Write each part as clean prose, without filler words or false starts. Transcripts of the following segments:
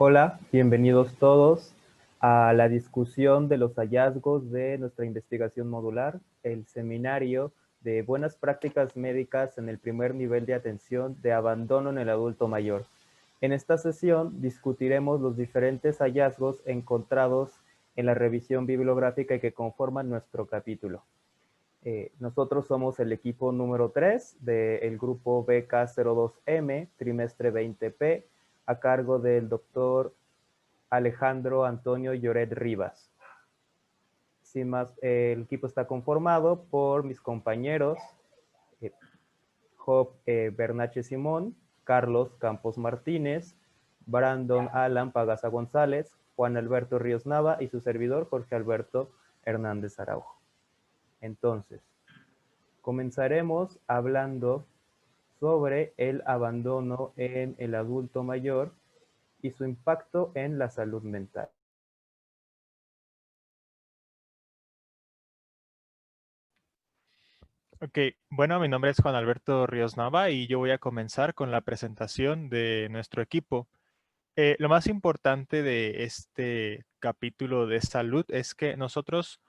Hola, bienvenidos todos a la discusión de los hallazgos de nuestra investigación modular, el seminario de buenas prácticas médicas en el primer nivel de atención de abandono en el adulto mayor. En esta sesión discutiremos los diferentes hallazgos encontrados en la revisión bibliográfica que conforman nuestro capítulo. Nosotros somos el equipo número 3 del grupo BK02M, trimestre 20P, a cargo del doctor Alejandro Antonio Lloret Rivas. Sin más, el equipo está conformado por mis compañeros Job Bernache Simón, Carlos Campos Martínez, Brandon Alan Pagaza González, Juan Alberto Ríos Nava y su servidor Jorge Alberto Hernández Araujo. Entonces, comenzaremos hablando sobre el abandono en el adulto mayor y su impacto en la salud mental. Ok, bueno, mi nombre es Juan Alberto Ríos Nava y yo voy a comenzar con la presentación de nuestro equipo. Lo más importante de este capítulo de salud es que nosotros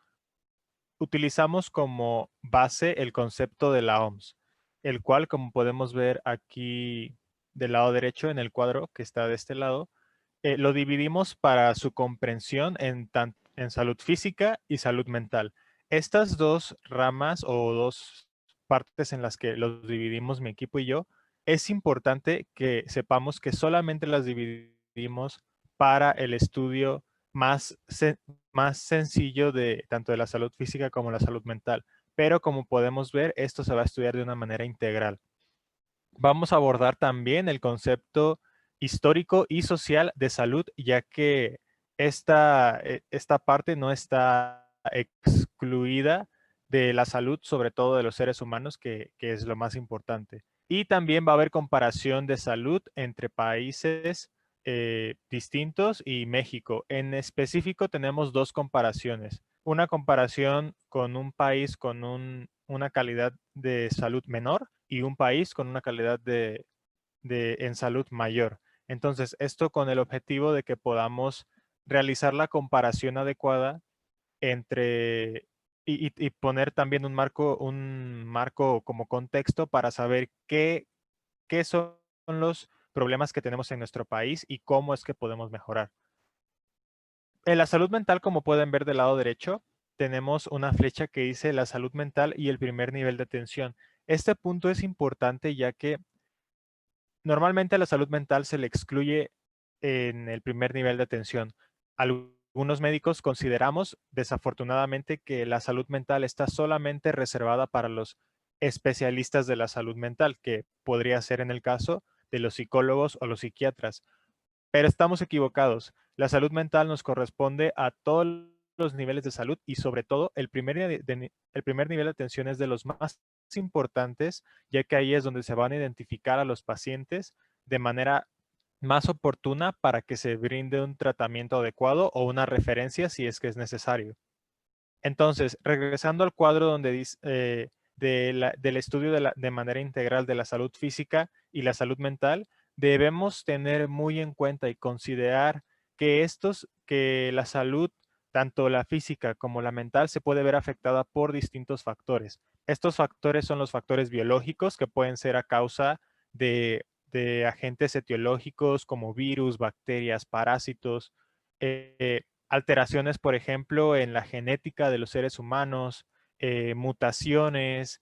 utilizamos como base el concepto de la OMS, el cual, como podemos ver aquí del lado derecho en el cuadro que está de este lado, lo dividimos para su comprensión en salud física y salud mental. Estas dos ramas o dos partes en las que los dividimos mi equipo y yo, es importante que sepamos que solamente las dividimos para el estudio más sencillo de tanto de la salud física como la salud mental. Pero como podemos ver, esto se va a estudiar de una manera integral. Vamos a abordar también el concepto histórico y social de salud, ya que esta parte no está excluida de la salud, sobre todo de los seres humanos, que es lo más importante. Y también va a haber comparación de salud entre países distintos y México. En específico tenemos dos comparaciones. Una comparación con un país con una calidad de salud menor y un país con una calidad en salud mayor. Entonces, esto con el objetivo de que podamos realizar la comparación adecuada entre y poner también un marco como contexto para saber qué son los problemas que tenemos en nuestro país y cómo es que podemos mejorar. En la salud mental, como pueden ver del lado derecho, tenemos una flecha que dice la salud mental y el primer nivel de atención. Este punto es importante ya que normalmente a la salud mental se le excluye en el primer nivel de atención. Algunos médicos consideramos, desafortunadamente, que la salud mental está solamente reservada para los especialistas de la salud mental, que podría ser en el caso de los psicólogos o los psiquiatras. Pero estamos equivocados. La salud mental nos corresponde a todos los niveles de salud y sobre todo el primer nivel de atención es de los más importantes, ya que ahí es donde se van a identificar a los pacientes de manera más oportuna para que se brinde un tratamiento adecuado o una referencia si es que es necesario. Entonces, regresando al cuadro donde dice, del estudio de manera integral de la salud física y la salud mental, debemos tener muy en cuenta y considerar que la salud, tanto la física como la mental, se puede ver afectada por distintos factores. Estos factores son los factores biológicos que pueden ser a causa de agentes etiológicos como virus, bacterias, parásitos, alteraciones, por ejemplo, en la genética de los seres humanos, mutaciones.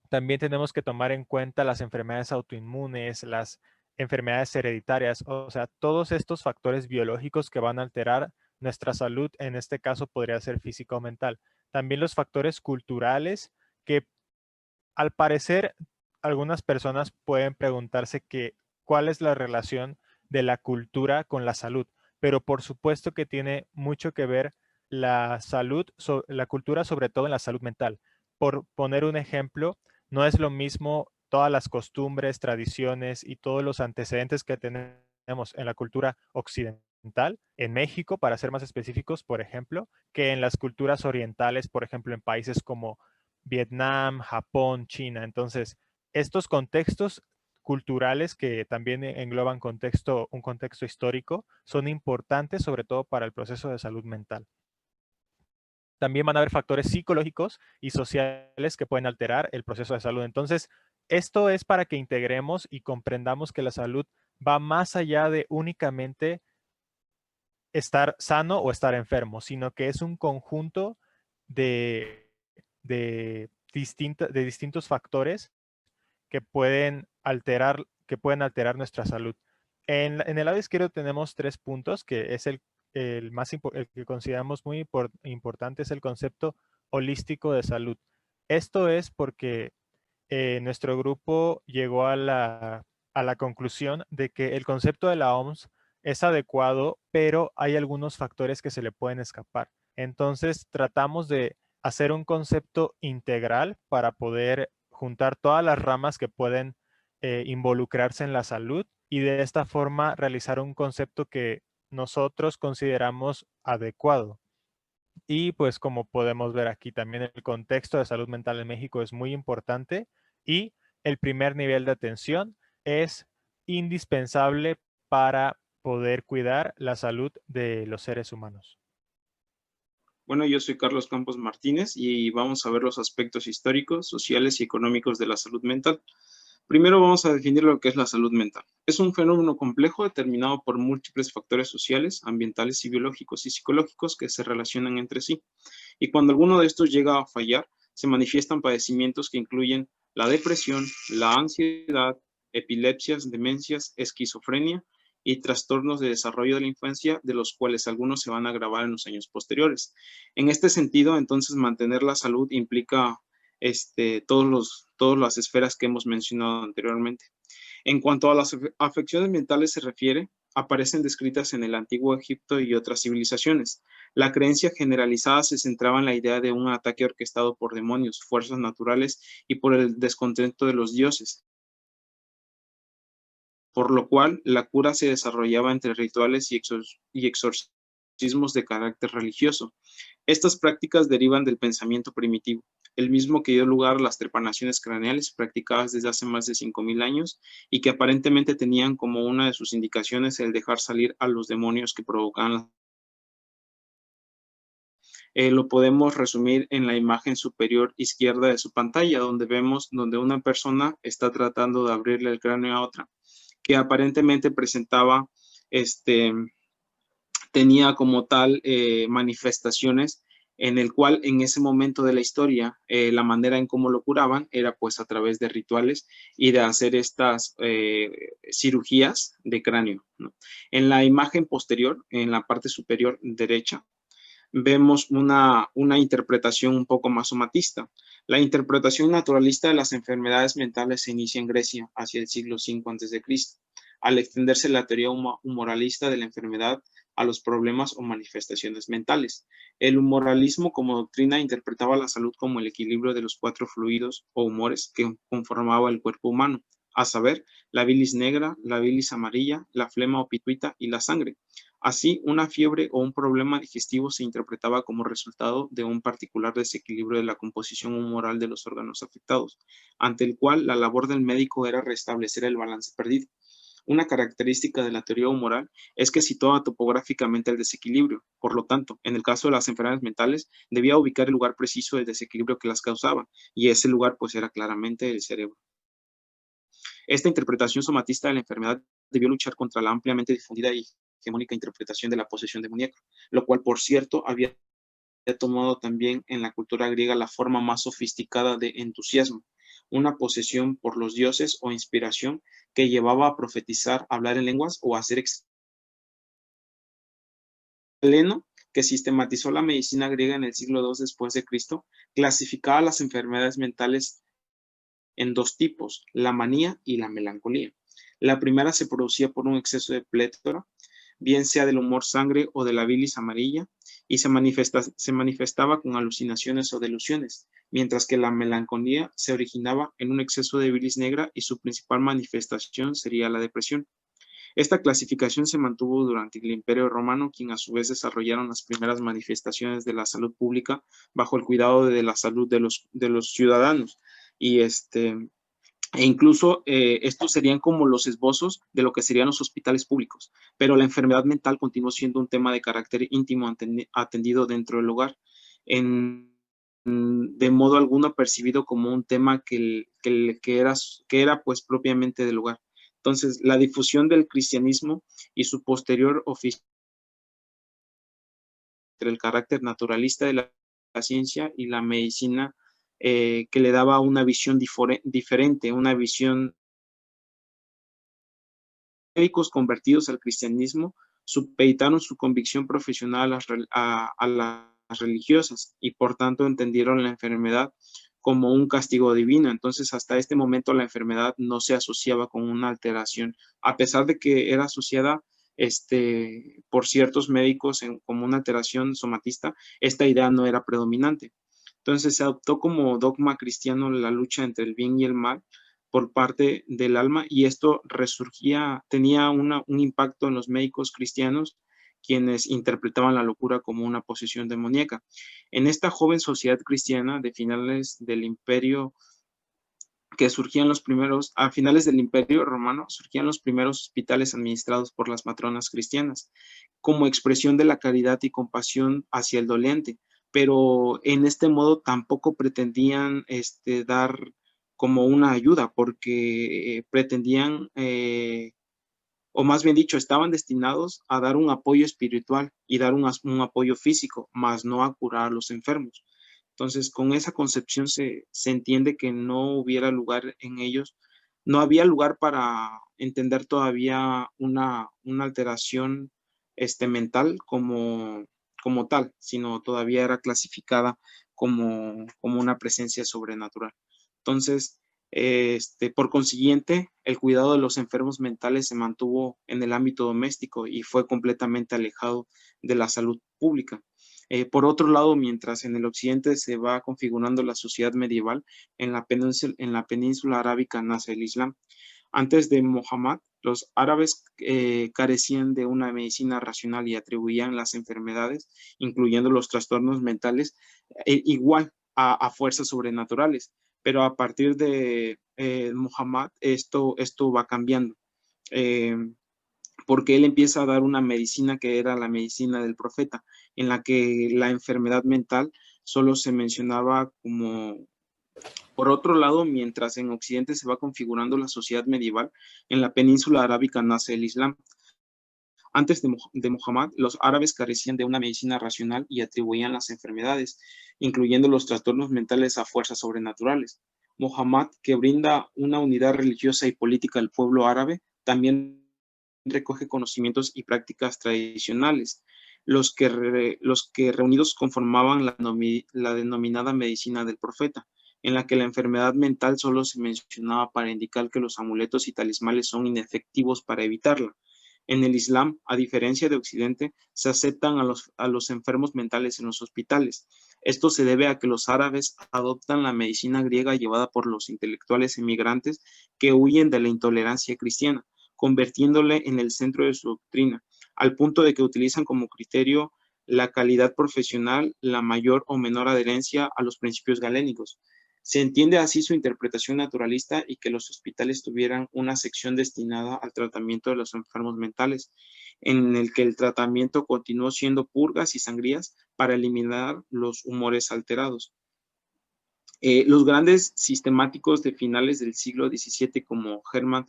También tenemos que tomar en cuenta las enfermedades autoinmunes, las enfermedades hereditarias, o sea, todos estos factores biológicos que van a alterar nuestra salud, en este caso podría ser física o mental. También los factores culturales que al parecer algunas personas pueden preguntarse cuál es la relación de la cultura con la salud, pero por supuesto que tiene mucho que ver la salud, la cultura sobre todo en la salud mental. Por poner un ejemplo, no es lo mismo todas las costumbres, tradiciones y todos los antecedentes que tenemos en la cultura occidental, en México, para ser más específicos, por ejemplo, que en las culturas orientales, por ejemplo, en países como Vietnam, Japón, China. Entonces, estos contextos culturales que también engloban un contexto histórico, son importantes sobre todo para el proceso de salud mental. También van a haber factores psicológicos y sociales que pueden alterar el proceso de salud. Entonces, esto es para que integremos y comprendamos que la salud va más allá de únicamente estar sano o estar enfermo, sino que es un conjunto de, de distintos factores que pueden alterar nuestra salud. En el lado izquierdo tenemos 3 puntos, que es el que consideramos muy importante, es el concepto holístico de salud. Esto es porque nuestro grupo llegó a la conclusión de que el concepto de la OMS es adecuado, pero hay algunos factores que se le pueden escapar. Entonces tratamos de hacer un concepto integral para poder juntar todas las ramas que pueden involucrarse en la salud y de esta forma realizar un concepto que nosotros consideramos adecuado. Y pues como podemos ver aquí también el contexto de salud mental en México es muy importante y el primer nivel de atención es indispensable para poder cuidar la salud de los seres humanos. Bueno, yo soy Carlos Campos Martínez y vamos a ver los aspectos históricos, sociales y económicos de la salud mental. Primero vamos a definir lo que es la salud mental. Es un fenómeno complejo determinado por múltiples factores sociales, ambientales y biológicos y psicológicos que se relacionan entre sí. Y cuando alguno de estos llega a fallar, se manifiestan padecimientos que incluyen la depresión, la ansiedad, epilepsias, demencias, esquizofrenia y trastornos de desarrollo de la infancia, de los cuales algunos se van a agravar en los años posteriores. En este sentido, entonces, mantener la salud implica todas las esferas que hemos mencionado anteriormente. En cuanto a las afecciones mentales se refiere, aparecen descritas en el Antiguo Egipto y otras civilizaciones. La creencia generalizada se centraba en la idea de un ataque orquestado por demonios, fuerzas naturales y por el descontento de los dioses, por lo cual la cura se desarrollaba entre rituales y exorcismos de carácter religioso. Estas prácticas derivan del pensamiento primitivo, el mismo que dio lugar a las trepanaciones craneales practicadas desde hace más de 5.000 años y que aparentemente tenían como una de sus indicaciones el dejar salir a los demonios que provocaban la lo podemos resumir en la imagen superior izquierda de su pantalla, donde una persona está tratando de abrirle el cráneo a otra, que aparentemente tenía como tal manifestaciones en el cual en ese momento de la historia la manera en cómo lo curaban era pues a través de rituales y de hacer estas cirugías de cráneo, ¿no? En la imagen posterior, en la parte superior derecha, vemos una interpretación un poco más somatista. La interpretación naturalista de las enfermedades mentales se inicia en Grecia hacia el siglo V a.C., al extenderse la teoría humoralista de la enfermedad a los problemas o manifestaciones mentales. El humoralismo como doctrina interpretaba la salud como el equilibrio de los 4 fluidos o humores que conformaba el cuerpo humano, a saber, la bilis negra, la bilis amarilla, la flema o pituita y la sangre. Así, una fiebre o un problema digestivo se interpretaba como resultado de un particular desequilibrio de la composición humoral de los órganos afectados, ante el cual la labor del médico era restablecer el balance perdido. Una característica de la teoría humoral es que situaba topográficamente el desequilibrio. Por lo tanto, en el caso de las enfermedades mentales, debía ubicar el lugar preciso del desequilibrio que las causaba, y ese lugar pues era claramente el cerebro. Esta interpretación somatista de la enfermedad debió luchar contra la ampliamente difundida y hegemónica interpretación de la posesión demoníaca, lo cual, por cierto, había tomado también en la cultura griega la forma más sofisticada de entusiasmo, una posesión por los dioses o inspiración que llevaba a profetizar, hablar en lenguas o hacer Galeno, que sistematizó la medicina griega en el siglo II después de Cristo, clasificaba las enfermedades mentales en 2 tipos, la manía y la melancolía. La primera se producía por un exceso de plétora, bien sea del humor sangre o de la bilis amarilla, y se manifestaba con alucinaciones o delusiones, mientras que la melancolía se originaba en un exceso de bilis negra y su principal manifestación sería la depresión. Esta clasificación se mantuvo durante el Imperio Romano, quien a su vez desarrollaron las primeras manifestaciones de la salud pública bajo el cuidado de la salud de los ciudadanos. Y E incluso estos serían como los esbozos de lo que serían los hospitales públicos, pero la enfermedad mental continuó siendo un tema de carácter íntimo atendido dentro del hogar, de modo alguno percibido como un tema que era pues propiamente del hogar. Entonces, la difusión del cristianismo y su posterior oficio entre el carácter naturalista de la ciencia y la medicina, que le daba una visión diferente, una visión. Médicos convertidos al cristianismo supeditaron su convicción profesional a las religiosas y por tanto entendieron la enfermedad como un castigo divino. Entonces, hasta este momento la enfermedad no se asociaba con una alteración, a pesar de que era asociada por ciertos médicos como una alteración somatista, esta idea no era predominante. Entonces, se adoptó como dogma cristiano la lucha entre el bien y el mal por parte del alma, y esto tenía un impacto en los médicos cristianos, quienes interpretaban la locura como una posesión demoníaca. En esta joven sociedad cristiana de finales del imperio, a finales del imperio romano, surgían los primeros hospitales administrados por las matronas cristianas, como expresión de la caridad y compasión hacia el doliente, pero en este modo tampoco pretendían dar como una ayuda, porque pretendían, o más bien dicho, estaban destinados a dar un apoyo espiritual y dar un apoyo físico, más no a curar a los enfermos. Entonces, con esa concepción se entiende que no hubiera lugar en ellos, no había lugar para entender todavía una alteración mental como tal, sino todavía era clasificada como una presencia sobrenatural. Entonces, por consiguiente, el cuidado de los enfermos mentales se mantuvo en el ámbito doméstico y fue completamente alejado de la salud pública. Por otro lado, mientras en el occidente se va configurando la sociedad medieval, en la península arábica nace el Islam. Antes de Muhammad, los árabes carecían de una medicina racional y atribuían las enfermedades, incluyendo los trastornos mentales, igual a fuerzas sobrenaturales. Pero a partir de Muhammad, esto va cambiando. Porque él empieza a dar una medicina que era la medicina del profeta, en la que la enfermedad mental solo se mencionaba como. Por otro lado, mientras en Occidente se va configurando la sociedad medieval, en la península arábica nace el Islam. Antes de Muhammad, los árabes carecían de una medicina racional y atribuían las enfermedades, incluyendo los trastornos mentales, a fuerzas sobrenaturales. Muhammad, que brinda una unidad religiosa y política al pueblo árabe, también recoge conocimientos y prácticas tradicionales, los que reunidos conformaban la denominada medicina del profeta, en la que la enfermedad mental solo se mencionaba para indicar que los amuletos y talismanes son inefectivos para evitarla. En el Islam, a diferencia de Occidente, se aceptan a los enfermos mentales en los hospitales. Esto se debe a que los árabes adoptan la medicina griega llevada por los intelectuales emigrantes que huyen de la intolerancia cristiana, convirtiéndole en el centro de su doctrina, al punto de que utilizan como criterio la calidad profesional, la mayor o menor adherencia a los principios galénicos. Se entiende así su interpretación naturalista y que los hospitales tuvieran una sección destinada al tratamiento de los enfermos mentales, en el que el tratamiento continuó siendo purgas y sangrías para eliminar los humores alterados. Los grandes sistemáticos de finales del siglo XVII como Hermann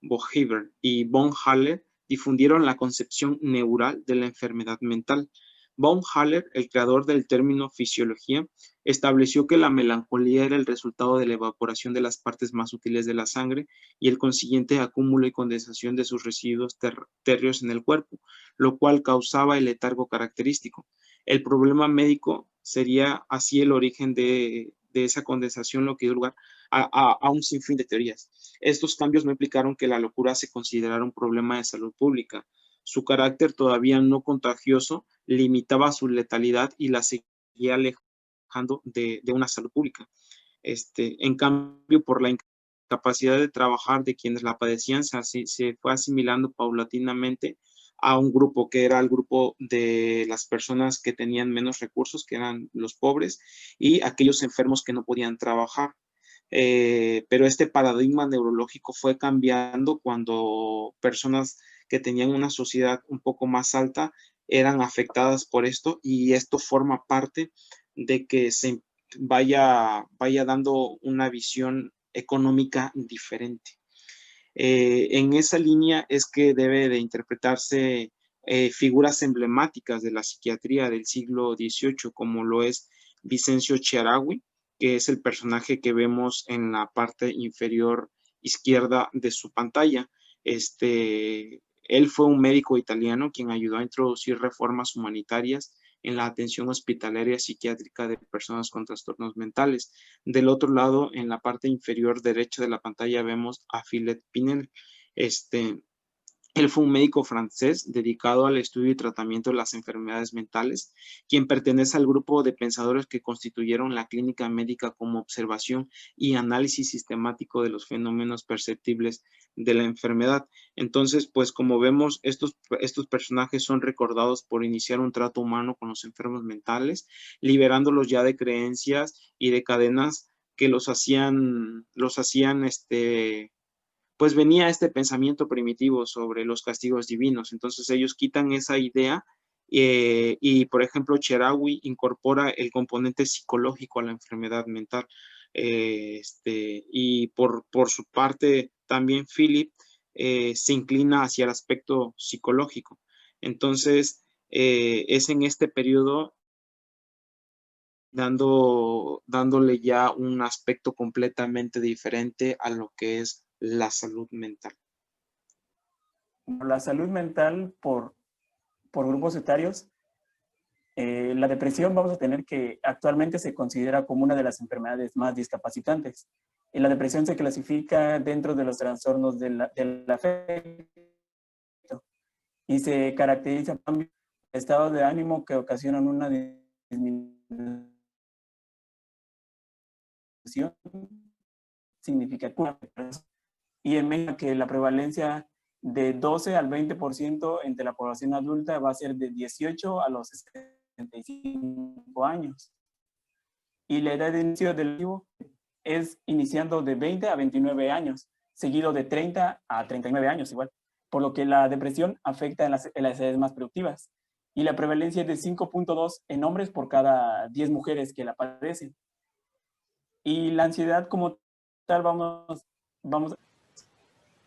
Bohever y von Haller difundieron la concepción neural de la enfermedad mental. Von Haller, el creador del término fisiología, estableció que la melancolía era el resultado de la evaporación de las partes más útiles de la sangre y el consiguiente acúmulo y condensación de sus residuos terreos en el cuerpo, lo cual causaba el letargo característico. El problema médico sería así el origen de esa condensación, lo que dio lugar a un sinfín de teorías. Estos cambios no implicaron que la locura se considerara un problema de salud pública. Su carácter todavía no contagioso limitaba su letalidad y la seguía alejando de una salud pública. En cambio, por la incapacidad de trabajar de quienes la padecían, se fue asimilando paulatinamente a un grupo que era el grupo de las personas que tenían menos recursos, que eran los pobres, y aquellos enfermos que no podían trabajar. pero este paradigma neurológico fue cambiando cuando personas que tenían una sociedad un poco más alta eran afectadas por esto, y esto forma parte de que se vaya dando una visión económica diferente. En esa línea es que debe de interpretarse figuras emblemáticas de la psiquiatría del siglo XVIII, como lo es Vicencio Chiarawi, que es el personaje que vemos en la parte inferior izquierda de su pantalla. Él fue un médico italiano quien ayudó a introducir reformas humanitarias en la atención hospitalaria psiquiátrica de personas con trastornos mentales. Del otro lado, en la parte inferior derecha de la pantalla, vemos a Philippe Pinel. Él fue un médico francés dedicado al estudio y tratamiento de las enfermedades mentales, quien pertenece al grupo de pensadores que constituyeron la clínica médica como observación y análisis sistemático de los fenómenos perceptibles de la enfermedad. Entonces, pues como vemos, estos personajes son recordados por iniciar un trato humano con los enfermos mentales, liberándolos ya de creencias y de cadenas que los hacían pues venía este pensamiento primitivo sobre los castigos divinos. Entonces ellos quitan esa idea y, por ejemplo, Cherawi incorpora el componente psicológico a la enfermedad mental. Y por su parte, también Philip se inclina hacia el aspecto psicológico. Entonces, es en este periodo dándole ya un aspecto completamente diferente a lo que es la salud mental. La salud mental por grupos etarios, la depresión vamos a tener que actualmente se considera como una de las enfermedades más discapacitantes. Y la depresión se clasifica dentro de los trastornos del afecto y se caracteriza por un estado de ánimo que ocasionan una disminución significativa. Y en México que la prevalencia de 12 al 20% entre la población adulta va a ser de 18 a los 65 años. Y la edad de inicio del vivo es iniciando de 20 a 29 años, seguido de 30 a 39 años igual, por lo que la depresión afecta en las edades más productivas. Y la prevalencia es de 5.2 en hombres por cada 10 mujeres que la padecen. Y la ansiedad como tal vamos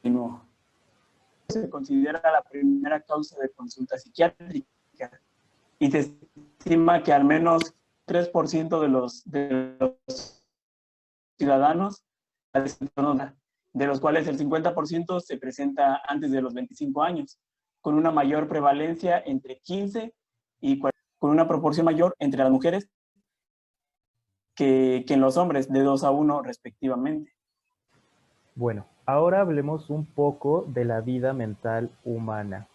no. Se considera la primera causa de consulta psiquiátrica y se estima que al menos 3% de los ciudadanos, de los cuales el 50% se presenta antes de los 25 años, con una mayor prevalencia entre 15 y 40, con una proporción mayor entre las mujeres que en los hombres, de 2 a 1 respectivamente. Bueno, ahora hablemos un poco de la vida mental humana.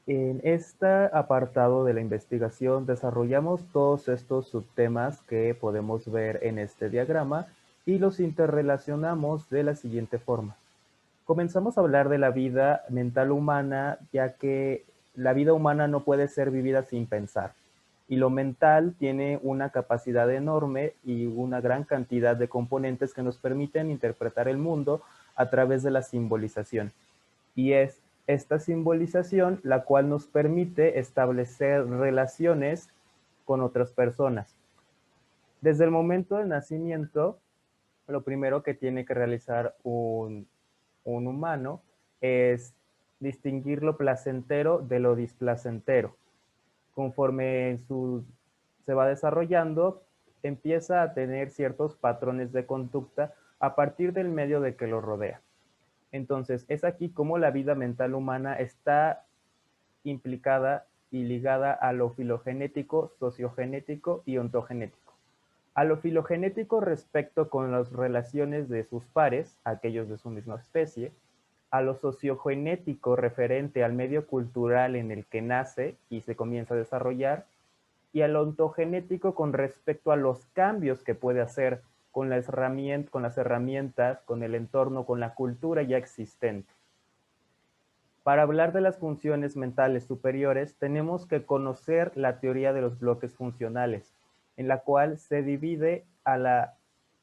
En este apartado de la investigación desarrollamos todos estos subtemas que podemos ver en este diagrama y los interrelacionamos de la siguiente forma. Comenzamos a hablar de la vida mental humana, ya que la vida humana no puede ser vivida sin pensar. Y lo mental tiene una capacidad enorme y una gran cantidad de componentes que nos permiten interpretar el mundo a través de la simbolización. Y es esta simbolización la cual nos permite establecer relaciones con otras personas. Desde el momento del nacimiento, lo primero que tiene que realizar un humano es distinguir lo placentero de lo displacentero. Conforme se va desarrollando, empieza a tener ciertos patrones de conducta a partir del medio de que lo rodea. Entonces, es aquí como la vida mental humana está implicada y ligada a lo filogenético, sociogenético y ontogenético. A lo filogenético respecto con las relaciones de sus pares, aquellos de su misma especie, a lo sociogenético referente al medio cultural en el que nace y se comienza a desarrollar, y a lo ontogenético con respecto a los cambios que puede hacer con las herramientas, con el entorno, con la cultura ya existente. Para hablar de las funciones mentales superiores, tenemos que conocer la teoría de los bloques funcionales, en la cual se divide a la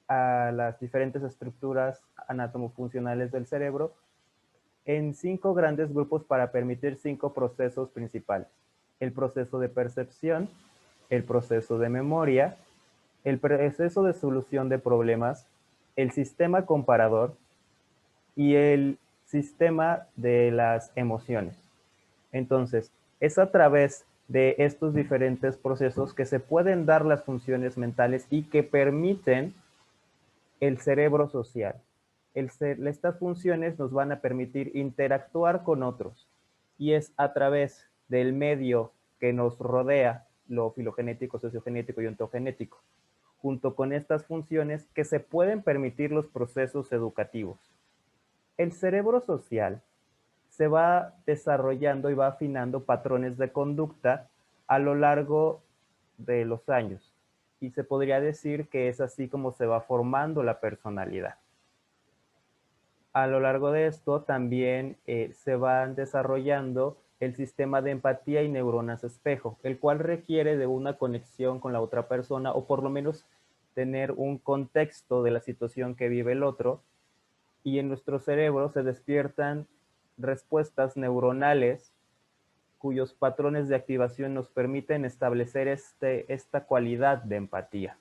a las diferentes estructuras anatomofuncionales del cerebro en 5 grandes grupos para permitir 5 procesos principales. El proceso de percepción, el proceso de memoria, el proceso de solución de problemas, el sistema comparador y el sistema de las emociones. Entonces, es a través de estos diferentes procesos que se pueden dar las funciones mentales y que permiten el cerebro social. Estas funciones nos van a permitir interactuar con otros y es a través del medio que nos rodea, lo filogenético, sociogenético y ontogenético, junto con estas funciones que se pueden permitir los procesos educativos. El cerebro social se va desarrollando y va afinando patrones de conducta a lo largo de los años. Y se podría decir que es así como se va formando la personalidad. A lo largo de esto también se van desarrollando el sistema de empatía y neuronas espejo, el cual requiere de una conexión con la otra persona o por lo menos tener un contexto de la situación que vive el otro. Y en nuestro cerebro se despiertan respuestas neuronales cuyos patrones de activación nos permiten establecer esta cualidad de empatía.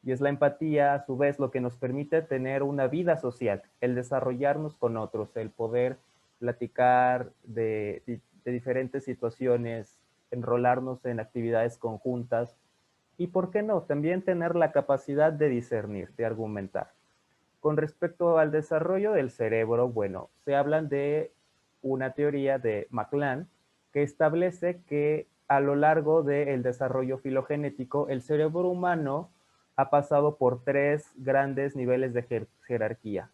Y es la empatía, a su vez, lo que nos permite tener una vida social, el desarrollarnos con otros, el poder platicar de diferentes situaciones, enrolarnos en actividades conjuntas y, ¿por qué no?, también tener la capacidad de discernir, de argumentar. Con respecto al desarrollo del cerebro, bueno, se hablan de una teoría de McLean que establece que a lo largo del desarrollo filogenético, el cerebro humano ha pasado por 3 grandes niveles de jerarquía: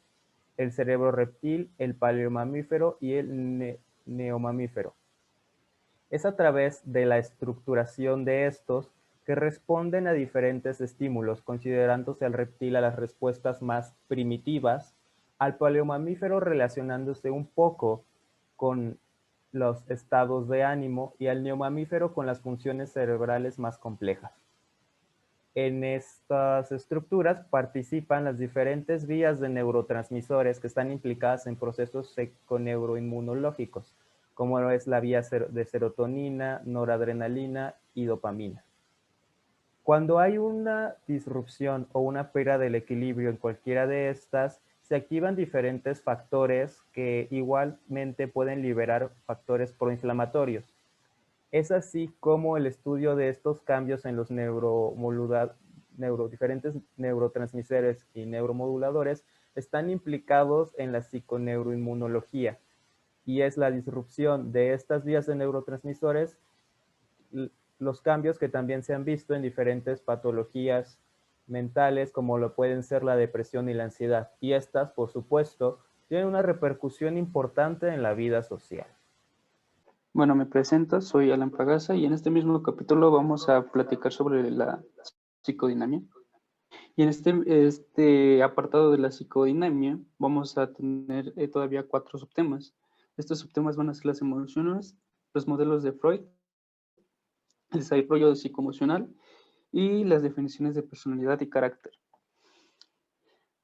el cerebro reptil, el paleomamífero y el neomamífero. Es a través de la estructuración de estos que responden a diferentes estímulos, considerándose al reptil a las respuestas más primitivas, al paleomamífero relacionándose un poco con los estados de ánimo y al neomamífero con las funciones cerebrales más complejas. En estas estructuras participan las diferentes vías de neurotransmisores que están implicadas en procesos psiconeuroinmunológicos, como es la vía de serotonina, noradrenalina y dopamina. Cuando hay una disrupción o una pérdida del equilibrio en cualquiera de estas, se activan diferentes factores que igualmente pueden liberar factores proinflamatorios. Es así como el estudio de estos cambios en los diferentes neurotransmisores y neuromoduladores están implicados en la psiconeuroinmunología, y es la disrupción de estas vías de neurotransmisores los cambios que también se han visto en diferentes patologías mentales, como lo pueden ser la depresión y la ansiedad. Y estas, por supuesto, tienen una repercusión importante en la vida social. Bueno, me presento, soy Alan Pagasa y en este mismo capítulo vamos a platicar sobre la psicodinamia. Y en este apartado de la psicodinamia vamos a tener todavía 4 subtemas. Estos subtemas van a ser las emociones, los modelos de Freud, el desarrollo psicoemocional y las definiciones de personalidad y carácter.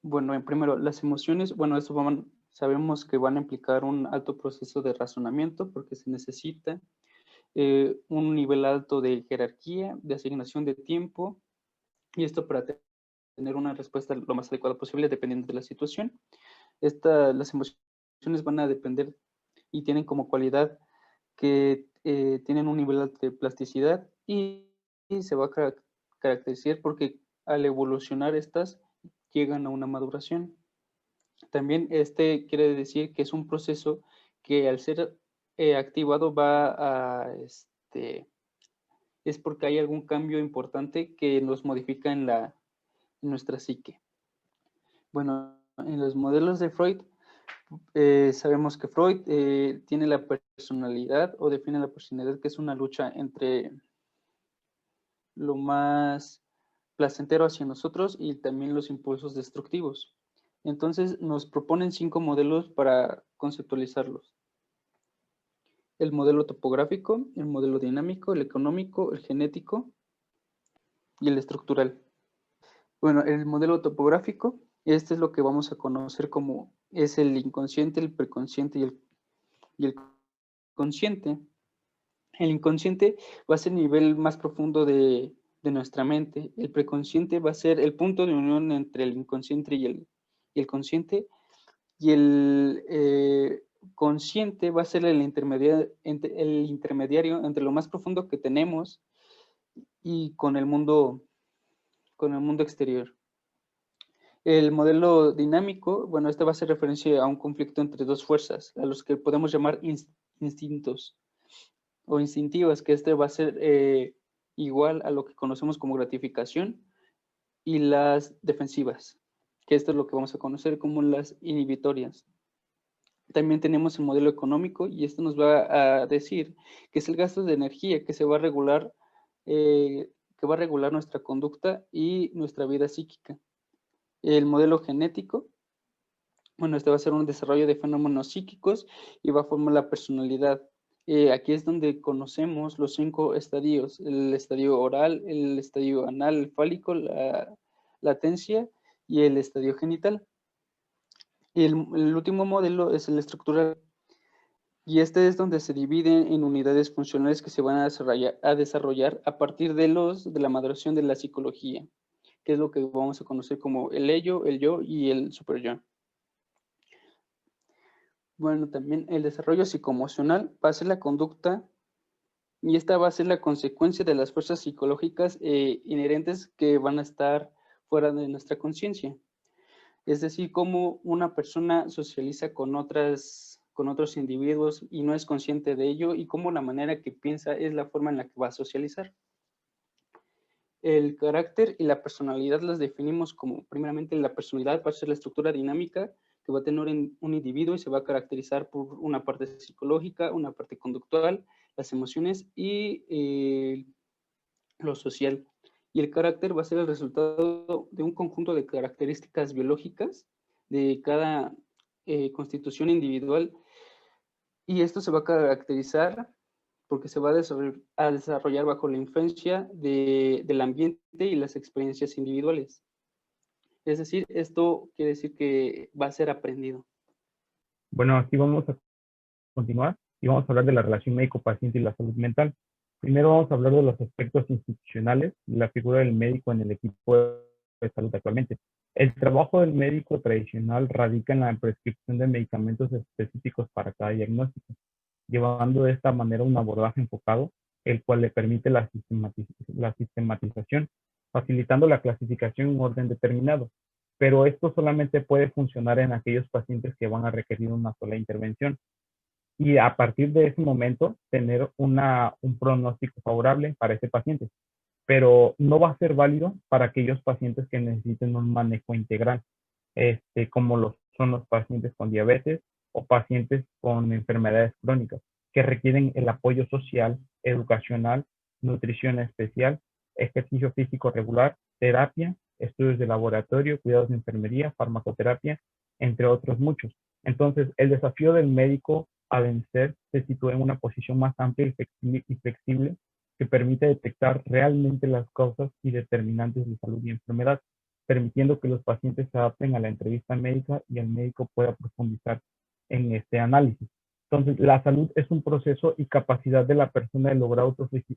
Bueno, primero, las emociones, bueno, sabemos que van a implicar un alto proceso de razonamiento porque se necesita un nivel alto de jerarquía, de asignación de tiempo, y esto para tener una respuesta lo más adecuada posible dependiendo de la situación. Las emociones van a depender y tienen como cualidad que tienen un nivel alto de plasticidad y se va a caracterizar porque al evolucionar estas llegan a una maduración. También quiere decir que es un proceso que al ser activado es porque hay algún cambio importante que nos modifica en nuestra psique. Bueno, en los modelos de Freud, sabemos que Freud tiene la personalidad o define la personalidad que es una lucha entre lo más placentero hacia nosotros y también los impulsos destructivos. Entonces nos proponen 5 modelos para conceptualizarlos: el modelo topográfico, el modelo dinámico, el económico, el genético y el estructural. Bueno, el modelo topográfico, este es lo que vamos a conocer como es el inconsciente, el preconsciente y el consciente. El inconsciente va a ser el nivel más profundo de nuestra mente. El preconsciente va a ser el punto de unión entre el inconsciente y el consciente. Y el consciente va a ser el intermediario entre lo más profundo que tenemos y con el mundo exterior. El modelo dinámico, bueno, este va a hacer referencia a un conflicto entre dos fuerzas, a los que podemos llamar instintos o instintivas, que este va a ser igual a lo que conocemos como gratificación, y las defensivas, que esto es lo que vamos a conocer como las inhibitorias. También tenemos el modelo económico, y esto nos va a decir que es el gasto de energía que se va a regular, nuestra conducta y nuestra vida psíquica. El modelo genético, bueno, este va a ser un desarrollo de fenómenos psíquicos y va a formar la personalidad. Aquí es donde conocemos los 5 estadios: el estadio oral, el estadio anal, el fálico, la latencia y el estadio genital. Y el último modelo es el estructural, y este es donde se divide en unidades funcionales que se van a desarrollar a partir de la maduración de la psicología, que es lo que vamos a conocer como el ello, el yo y el superyo. Bueno, también el desarrollo psicoemocional va a ser la conducta, y esta va a ser la consecuencia de las fuerzas psicológicas inherentes que van a estar fuera de nuestra conciencia. Es decir, cómo una persona socializa con otros individuos y no es consciente de ello, y cómo la manera que piensa es la forma en la que va a socializar. El carácter y la personalidad las definimos como, primeramente, la personalidad va a ser la estructura dinámica que va a tener un individuo y se va a caracterizar por una parte psicológica, una parte conductual, las emociones y lo social. Y el carácter va a ser el resultado de un conjunto de características biológicas de cada constitución individual, y esto se va a caracterizar porque se va a desarrollar bajo la influencia del ambiente y las experiencias individuales. Es decir, esto quiere decir que va a ser aprendido. Bueno, aquí vamos a continuar y vamos a hablar de la relación médico-paciente y la salud mental. Primero vamos a hablar de los aspectos institucionales y la figura del médico en el equipo de salud actualmente. El trabajo del médico tradicional radica en la prescripción de medicamentos específicos para cada diagnóstico, llevando de esta manera un abordaje enfocado, el cual le permite la sistematización, facilitando la clasificación en un orden determinado. Pero esto solamente puede funcionar en aquellos pacientes que van a requerir una sola intervención, y a partir de ese momento tener un pronóstico favorable para ese paciente. Pero no va a ser válido para aquellos pacientes que necesiten un manejo integral, como son los pacientes con diabetes o pacientes con enfermedades crónicas, que requieren el apoyo social, educacional, nutrición especial, ejercicio físico regular, terapia, estudios de laboratorio, cuidados de enfermería, farmacoterapia, entre otros muchos. Entonces, el desafío del médico a vencer se sitúa en una posición más amplia y flexible que permite detectar realmente las causas y determinantes de salud y enfermedad, permitiendo que los pacientes se adapten a la entrevista médica y el médico pueda profundizar en este análisis. Entonces, la salud es un proceso y capacidad de la persona de lograr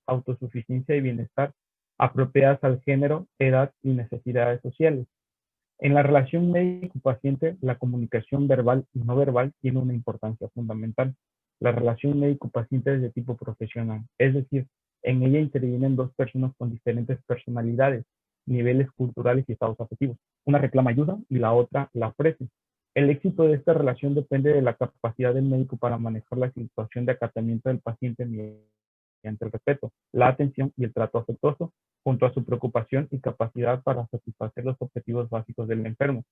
autosuficiencia y bienestar apropiadas al género, edad y necesidades sociales. En la relación médico-paciente, la comunicación verbal y no verbal tiene una importancia fundamental. La relación médico-paciente es de tipo profesional, es decir, en ella intervienen dos personas con diferentes personalidades, niveles culturales y estados afectivos. Una reclama ayuda y la otra la ofrece. El éxito de esta relación depende de la capacidad del médico para manejar la situación de acatamiento del paciente mediante el respeto, la atención y el trato afectuoso, junto a su preocupación y capacidad para satisfacer los objetivos básicos del enfermo.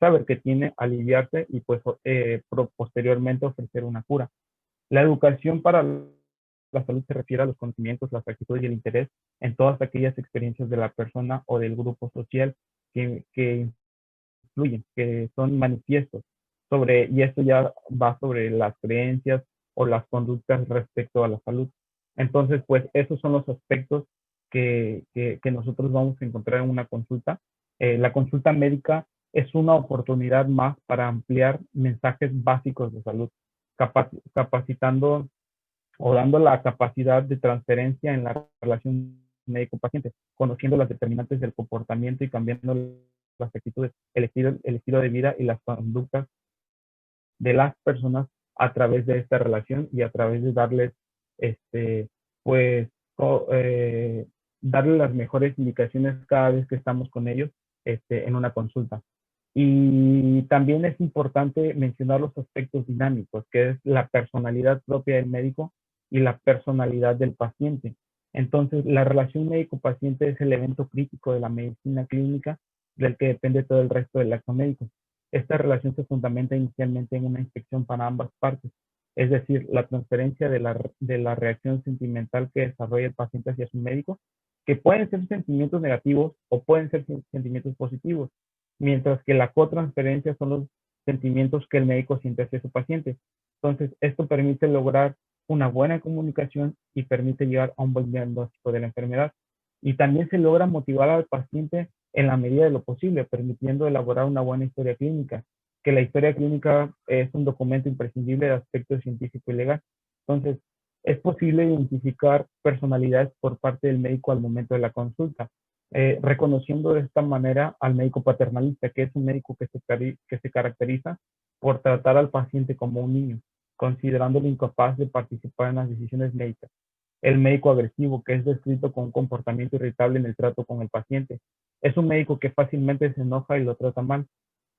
Saber que tiene, aliviarse y pues posteriormente ofrecer una cura. La educación para la salud se refiere a los conocimientos, las actitudes y el interés en todas aquellas experiencias de la persona o del grupo social que influyen, que son manifiestos y esto ya va sobre las creencias o las conductas respecto a la salud. Entonces, pues esos son los aspectos que nosotros vamos a encontrar en una consulta La consulta médica es una oportunidad más para ampliar mensajes básicos de salud, capacitando o dando la capacidad de transferencia en la relación médico-paciente, conociendo las determinantes del comportamiento y cambiando las actitudes, el estilo de vida y las conductas de las personas a través de esta relación y a través de darles, pues, darles las mejores indicaciones cada vez que estamos con ellos en una consulta. Y también es importante mencionar los aspectos dinámicos, que es la personalidad propia del médico y la personalidad del paciente. Entonces, la relación médico-paciente es el evento crítico de la medicina clínica del que depende todo el resto del acto médico. Esta relación se fundamenta inicialmente en una inspección para ambas partes, es decir, la transferencia de la reacción sentimental que desarrolla el paciente hacia su médico, que pueden ser sentimientos negativos o pueden ser sentimientos positivos, mientras que la cotransferencia son los sentimientos que el médico siente hacia su paciente. Entonces, esto permite lograr una buena comunicación y permite llegar a un buen diagnóstico de la enfermedad. Y también se logra motivar al paciente en la medida de lo posible, permitiendo elaborar una buena historia clínica, que la historia clínica es un documento imprescindible de aspecto científico y legal. Entonces, es posible identificar personalidades por parte del médico al momento de la consulta, reconociendo de esta manera al médico paternalista, que es un médico que se caracteriza por tratar al paciente como un niño, considerándolo incapaz de participar en las decisiones médicas. El médico agresivo, que es descrito con un comportamiento irritable en el trato con el paciente. Es un médico que fácilmente se enoja y lo trata mal.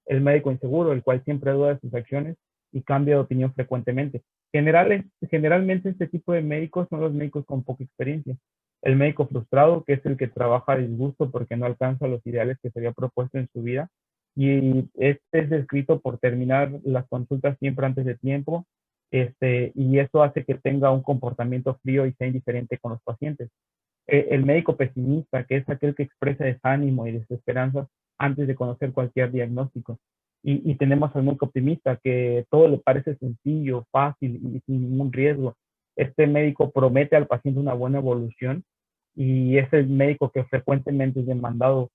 El médico inseguro, el cual siempre duda de sus acciones y cambia de opinión frecuentemente. Generalmente este tipo de médicos son los médicos con poca experiencia. El médico frustrado, que es el que trabaja a disgusto porque no alcanza los ideales que se había propuesto en su vida. Y este es descrito por terminar las consultas siempre antes de tiempo, y eso hace que tenga un comportamiento frío y sea indiferente con los pacientes. El médico pesimista, que es aquel que expresa desánimo y desesperanza antes de conocer cualquier diagnóstico. Y tenemos al médico optimista, que todo le parece sencillo, fácil y sin ningún riesgo. Este médico promete al paciente una buena evolución y es el médico que frecuentemente es demandado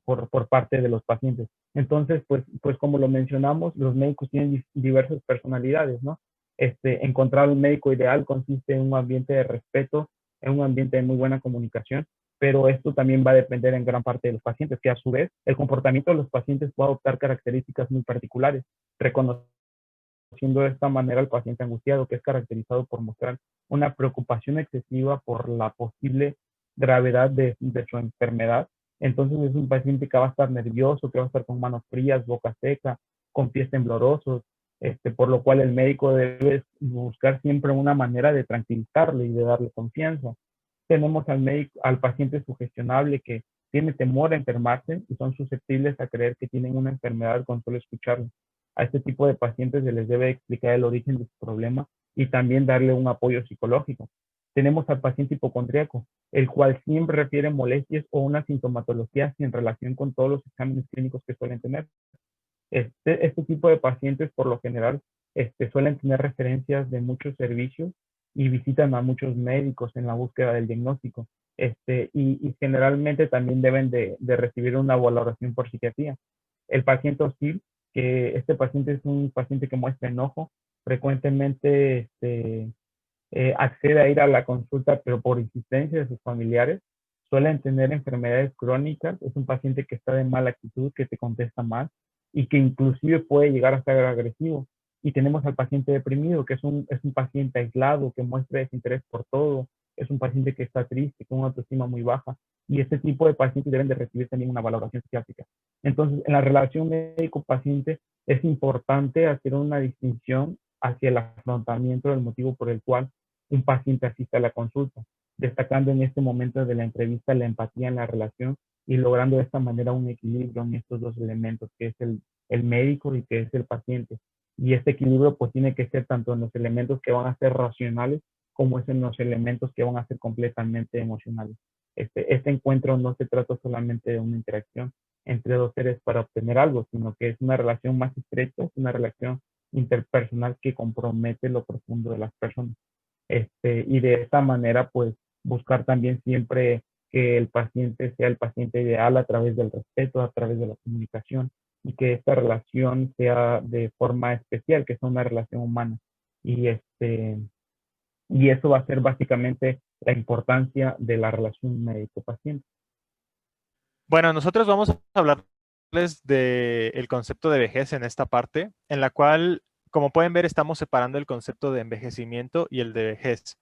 por parte de los pacientes. Entonces, pues como lo mencionamos, los médicos tienen diversas personalidades, ¿no? Encontrar un médico ideal consiste en un ambiente de respeto, en un ambiente de muy buena comunicación, pero esto también va a depender en gran parte de los pacientes, que a su vez el comportamiento de los pacientes puede adoptar características muy particulares, reconociendo de esta manera al paciente angustiado, que es caracterizado por mostrar una preocupación excesiva por la posible gravedad de su enfermedad. Entonces es un paciente que va a estar nervioso, que va a estar con manos frías, boca seca, con pies temblorosos, por lo cual el médico debe buscar siempre una manera de tranquilizarle y de darle confianza. Tenemos al paciente sugestionable, que tiene temor a enfermarse y son susceptibles a creer que tienen una enfermedad con solo escucharlo. A este tipo de pacientes se les debe explicar el origen de su problema y también darle un apoyo psicológico. Tenemos al paciente hipocondríaco, el cual siempre refiere molestias o una sintomatología en relación con todos los exámenes clínicos que suelen tener. Este tipo de pacientes, por lo general, suelen tener referencias de muchos servicios y visitan a muchos médicos en la búsqueda del diagnóstico. Y generalmente también deben de recibir una valoración por psiquiatría. El paciente hostil, que este paciente es un paciente que muestra enojo, frecuentemente accede a ir a la consulta, pero por insistencia de sus familiares. Suelen tener enfermedades crónicas, es un paciente que está de mala actitud, que te contesta mal y que inclusive puede llegar a ser agresivo. Y tenemos al paciente deprimido, que es un paciente aislado, que muestra desinterés por todo, es un paciente que está triste, con una autoestima muy baja, y este tipo de pacientes deben de recibir también una valoración psiquiátrica. Entonces, en la relación médico-paciente es importante hacer una distinción hacia el afrontamiento del motivo por el cual un paciente asiste a la consulta, destacando en este momento de la entrevista la empatía en la relación y logrando de esta manera un equilibrio en estos dos elementos, que es el médico y que es el paciente. Y este equilibrio pues tiene que ser tanto en los elementos que van a ser racionales como es en los elementos que van a ser completamente emocionales. Este encuentro no se trata solamente de una interacción entre dos seres para obtener algo, sino que es una relación más estrecha, es una relación interpersonal que compromete lo profundo de las personas. Y de esta manera, pues, buscar también siempre que el paciente sea el paciente ideal a través del respeto, a través de la comunicación, y que esta relación sea de forma especial, que sea una relación humana. Y, y eso va a ser básicamente la importancia de la relación médico-paciente. Bueno, nosotros vamos a hablarles del concepto de vejez en esta parte, en la cual, como pueden ver, estamos separando el concepto de envejecimiento y el de vejez.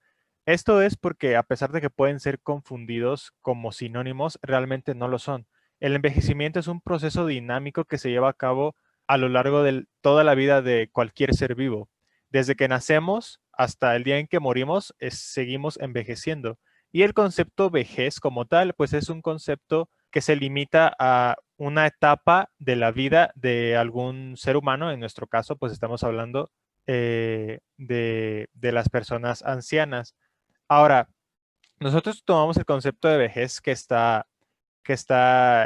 Esto es porque, a pesar de que pueden ser confundidos como sinónimos, realmente no lo son. El envejecimiento es un proceso dinámico que se lleva a cabo a lo largo de toda la vida de cualquier ser vivo. Desde que nacemos hasta el día en que morimos, seguimos envejeciendo. Y el concepto vejez como tal, pues es un concepto que se limita a una etapa de la vida de algún ser humano. En nuestro caso, pues estamos hablando de las personas ancianas. Ahora, nosotros tomamos el concepto de vejez que está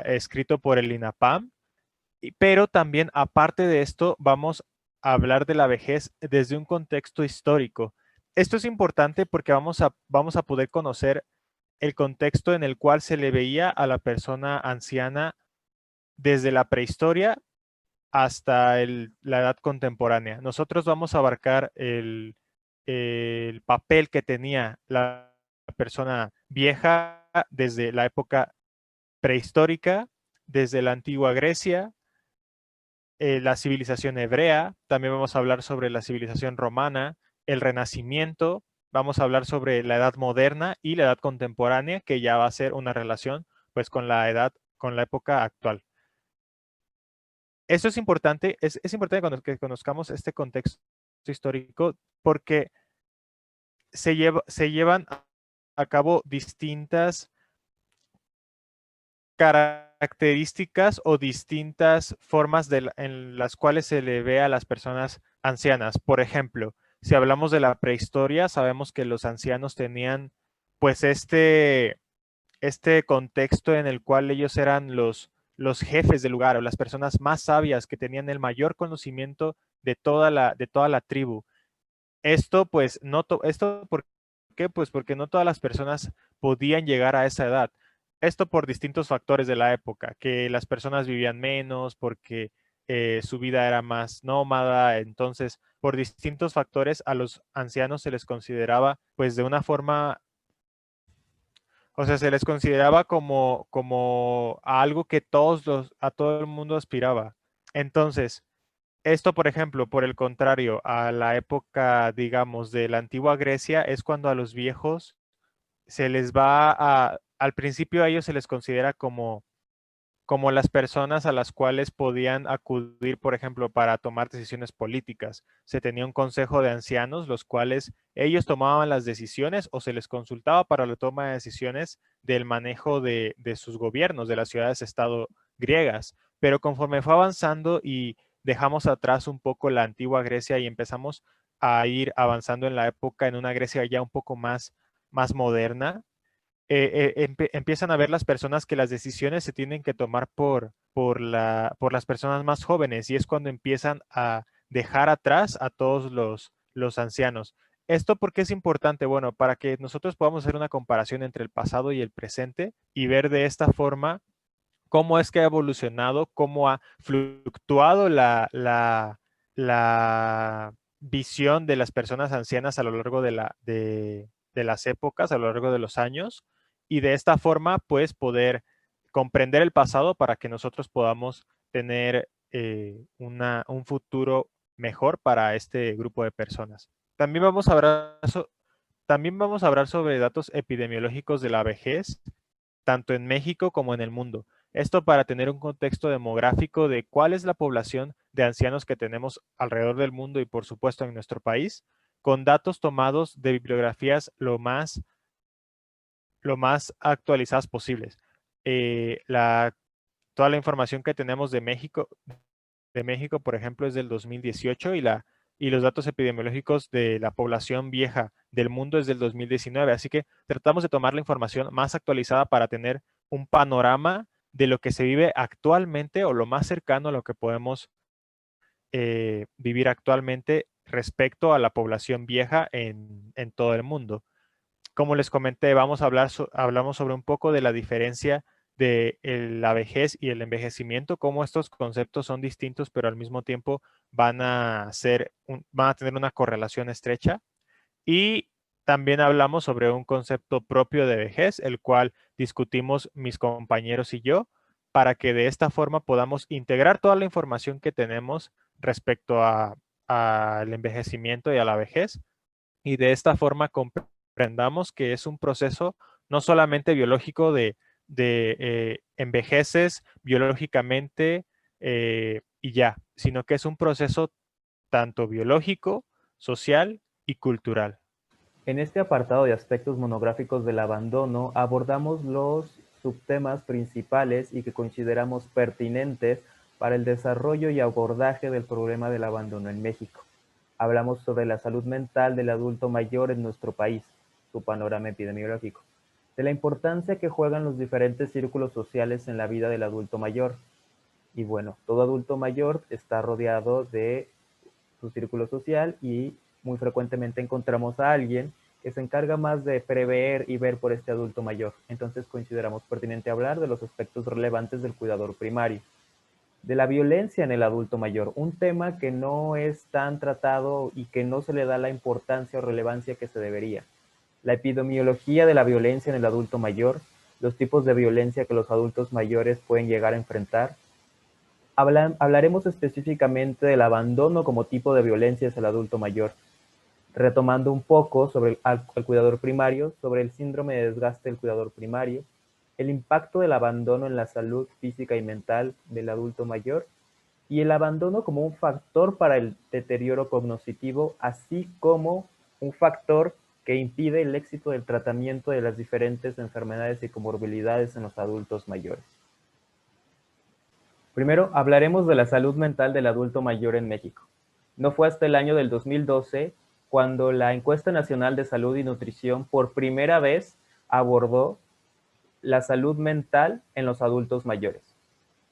escrito por el INAPAM, pero también aparte de esto vamos a hablar de la vejez desde un contexto histórico. Esto es importante porque vamos a poder conocer el contexto en el cual se le veía a la persona anciana desde la prehistoria hasta la edad contemporánea. Nosotros vamos a abarcar el papel que tenía la persona vieja desde la época prehistórica, desde la antigua Grecia, la civilización hebrea, también vamos a hablar sobre la civilización romana, el Renacimiento, vamos a hablar sobre la edad moderna y la edad contemporánea, que ya va a ser una relación pues con con la época actual. Esto es importante, es importante que conozcamos este contexto histórico porque se llevan a cabo distintas características o distintas formas en las cuales se le ve a las personas ancianas. Por ejemplo, si hablamos de la prehistoria, sabemos que los ancianos tenían pues este contexto en el cual ellos eran los jefes del lugar o las personas más sabias que tenían el mayor conocimiento de toda la tribu. Esto pues esto ¿por qué? Pues porque no todas las personas podían llegar a esa edad. Esto por distintos factores de la época, que las personas vivían menos, porque su vida era más nómada, entonces por distintos factores a los ancianos se les consideraba pues de una forma, o sea, se les consideraba como algo que a todo el mundo aspiraba. Entonces, esto, por ejemplo, por el contrario, a la época, digamos, de la antigua Grecia, es cuando a los viejos se les al principio a ellos se les considera como las personas a las cuales podían acudir, por ejemplo, para tomar decisiones políticas. Se tenía un consejo de ancianos, los cuales ellos tomaban las decisiones o se les consultaba para la toma de decisiones del manejo de sus gobiernos, de las ciudades-estado griegas. Pero conforme fue avanzando y dejamos atrás un poco la antigua Grecia y empezamos a ir avanzando en la época, en una Grecia ya un poco más moderna, empiezan a ver las personas que las decisiones se tienen que tomar por las personas más jóvenes y es cuando empiezan a dejar atrás a todos los ancianos. ¿Esto por qué es importante? Bueno, para que nosotros podamos hacer una comparación entre el pasado y el presente y ver de esta forma cómo es que ha evolucionado, cómo ha fluctuado la visión de las personas ancianas a lo largo de las épocas, a lo largo de los años, y de esta forma, pues, poder comprender el pasado para que nosotros podamos tener un futuro mejor para este grupo de personas. También vamos a hablar sobre datos epidemiológicos de la vejez, tanto en México como en el mundo. Esto para tener un contexto demográfico de cuál es la población de ancianos que tenemos alrededor del mundo y por supuesto en nuestro país, con datos tomados de bibliografías lo más actualizadas posibles. Toda la información que tenemos de México, por ejemplo, es del 2018 y los datos epidemiológicos de la población vieja del mundo es del 2019. Así que tratamos de tomar la información más actualizada para tener un panorama de lo que se vive actualmente o lo más cercano a lo que podemos vivir actualmente respecto a la población vieja en todo el mundo. como les comenté, hablamos sobre un poco de la diferencia de la vejez y el envejecimiento, cómo estos conceptos son distintos, pero al mismo tiempo van a tener una correlación estrecha. Y también hablamos sobre un concepto propio de vejez, el cual discutimos mis compañeros y yo, para que de esta forma podamos integrar toda la información que tenemos respecto al envejecimiento y a la vejez, y de esta forma comprendamos que es un proceso no solamente biológico de envejeces biológicamente y ya, sino que es un proceso tanto biológico, social y cultural. En este apartado de aspectos monográficos del abandono abordamos los subtemas principales y que consideramos pertinentes para el desarrollo y abordaje del problema del abandono en México. Hablamos sobre la salud mental del adulto mayor en nuestro país, su panorama epidemiológico, de la importancia que juegan los diferentes círculos sociales en la vida del adulto mayor. Y bueno, todo adulto mayor está rodeado de su círculo social y muy frecuentemente encontramos a alguien que se encarga más de prever y ver por este adulto mayor. Entonces consideramos pertinente hablar de los aspectos relevantes del cuidador primario, de la violencia en el adulto mayor, un tema que no es tan tratado y que no se le da la importancia o relevancia que se debería. La epidemiología de la violencia en el adulto mayor, los tipos de violencia que los adultos mayores pueden llegar a enfrentar. Hablaremos específicamente del abandono como tipo de violencia hacia el adulto mayor, retomando un poco sobre el cuidador primario, sobre el síndrome de desgaste del cuidador primario, el impacto del abandono en la salud física y mental del adulto mayor y el abandono como un factor para el deterioro cognitivo, así como un factor que impide el éxito del tratamiento de las diferentes enfermedades y comorbilidades en los adultos mayores. Primero, hablaremos de la salud mental del adulto mayor en México. No fue hasta el año del 2012 cuando la Encuesta Nacional de Salud y Nutrición por primera vez abordó la salud mental en los adultos mayores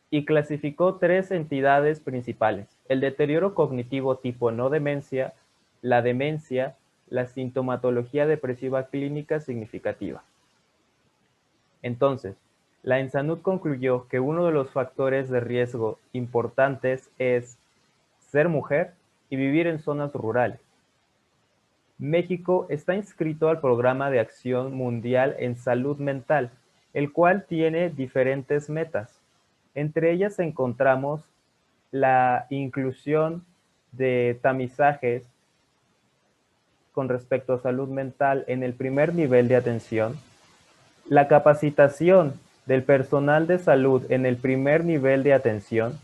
y clasificó 3 entidades principales: el deterioro cognitivo tipo no demencia, la demencia, la sintomatología depresiva clínica significativa. Entonces, la ENSANUD concluyó que uno de los factores de riesgo importantes es ser mujer y vivir en zonas rurales. México está inscrito al Programa de Acción Mundial en Salud Mental, el cual tiene diferentes metas. Entre ellas encontramos la inclusión de tamizajes con respecto a salud mental en el primer nivel de atención, la capacitación del personal de salud en el primer nivel de atención,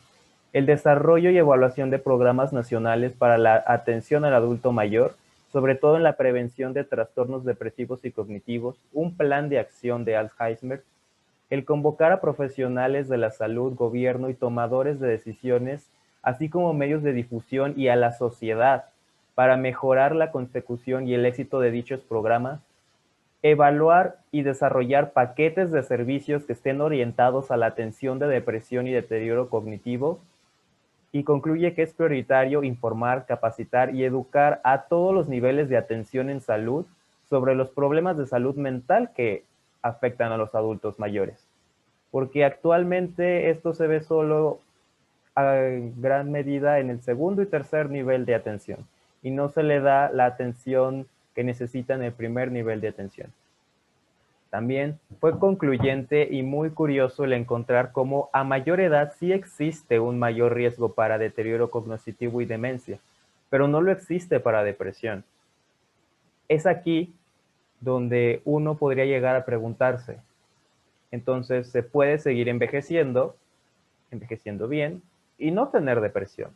el desarrollo y evaluación de programas nacionales para la atención al adulto mayor, sobre todo en la prevención de trastornos depresivos y cognitivos, un plan de acción de Alzheimer, el convocar a profesionales de la salud, gobierno y tomadores de decisiones, así como medios de difusión y a la sociedad para mejorar la consecución y el éxito de dichos programas, evaluar y desarrollar paquetes de servicios que estén orientados a la atención de depresión y deterioro cognitivo, y concluye que es prioritario informar, capacitar y educar a todos los niveles de atención en salud sobre los problemas de salud mental que afectan a los adultos mayores. Porque actualmente esto se ve solo a gran medida en el segundo y tercer nivel de atención y no se le da la atención que necesita en el primer nivel de atención. También fue concluyente y muy curioso el encontrar cómo a mayor edad sí existe un mayor riesgo para deterioro cognitivo y demencia, pero no lo existe para depresión. Es aquí donde uno podría llegar a preguntarse, entonces, ¿se puede seguir envejeciendo bien y no tener depresión?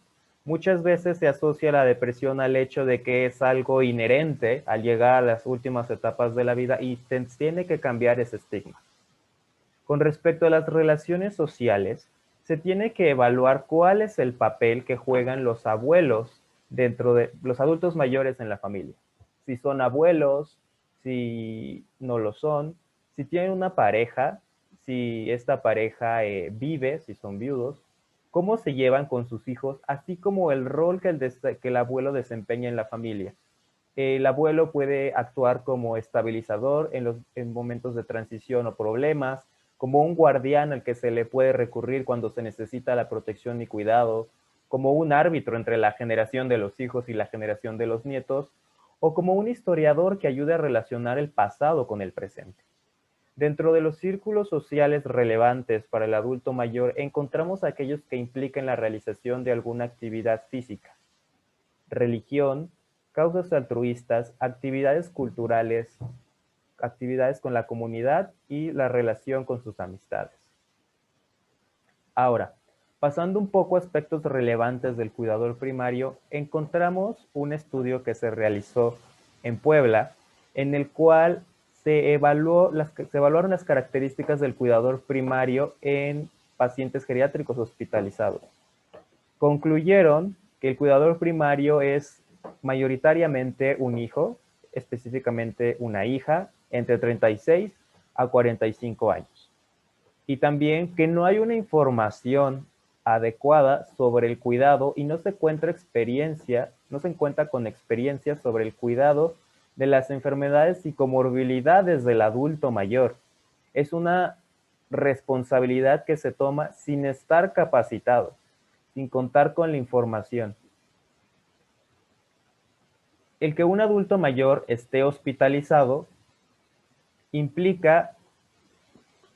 Muchas veces se asocia la depresión al hecho de que es algo inherente al llegar a las últimas etapas de la vida y tiene que cambiar ese estigma. Con respecto a las relaciones sociales, se tiene que evaluar cuál es el papel que juegan los abuelos dentro de los adultos mayores en la familia. Si son abuelos, si no lo son, si tienen una pareja, si esta pareja vive, si son viudos, cómo se llevan con sus hijos, así como el rol que el abuelo desempeña en la familia. El abuelo puede actuar como estabilizador en momentos de transición o problemas, como un guardián al que se le puede recurrir cuando se necesita la protección y cuidado, como un árbitro entre la generación de los hijos y la generación de los nietos, o como un historiador que ayude a relacionar el pasado con el presente. Dentro de los círculos sociales relevantes para el adulto mayor encontramos aquellos que implican la realización de alguna actividad física, religión, causas altruistas, actividades culturales, actividades con la comunidad y la relación con sus amistades. Ahora, pasando un poco a aspectos relevantes del cuidador primario, encontramos un estudio que se realizó en Puebla, en el cual se evaluaron las características del cuidador primario en pacientes geriátricos hospitalizados. Concluyeron que el cuidador primario es mayoritariamente un hijo, específicamente una hija, entre 36 a 45 años. Y también que no hay una información adecuada sobre el cuidado y no se encuentra con experiencia sobre el cuidado de las enfermedades y comorbilidades del adulto mayor. Es una responsabilidad que se toma sin estar capacitado, sin contar con la información. El que un adulto mayor esté hospitalizado implica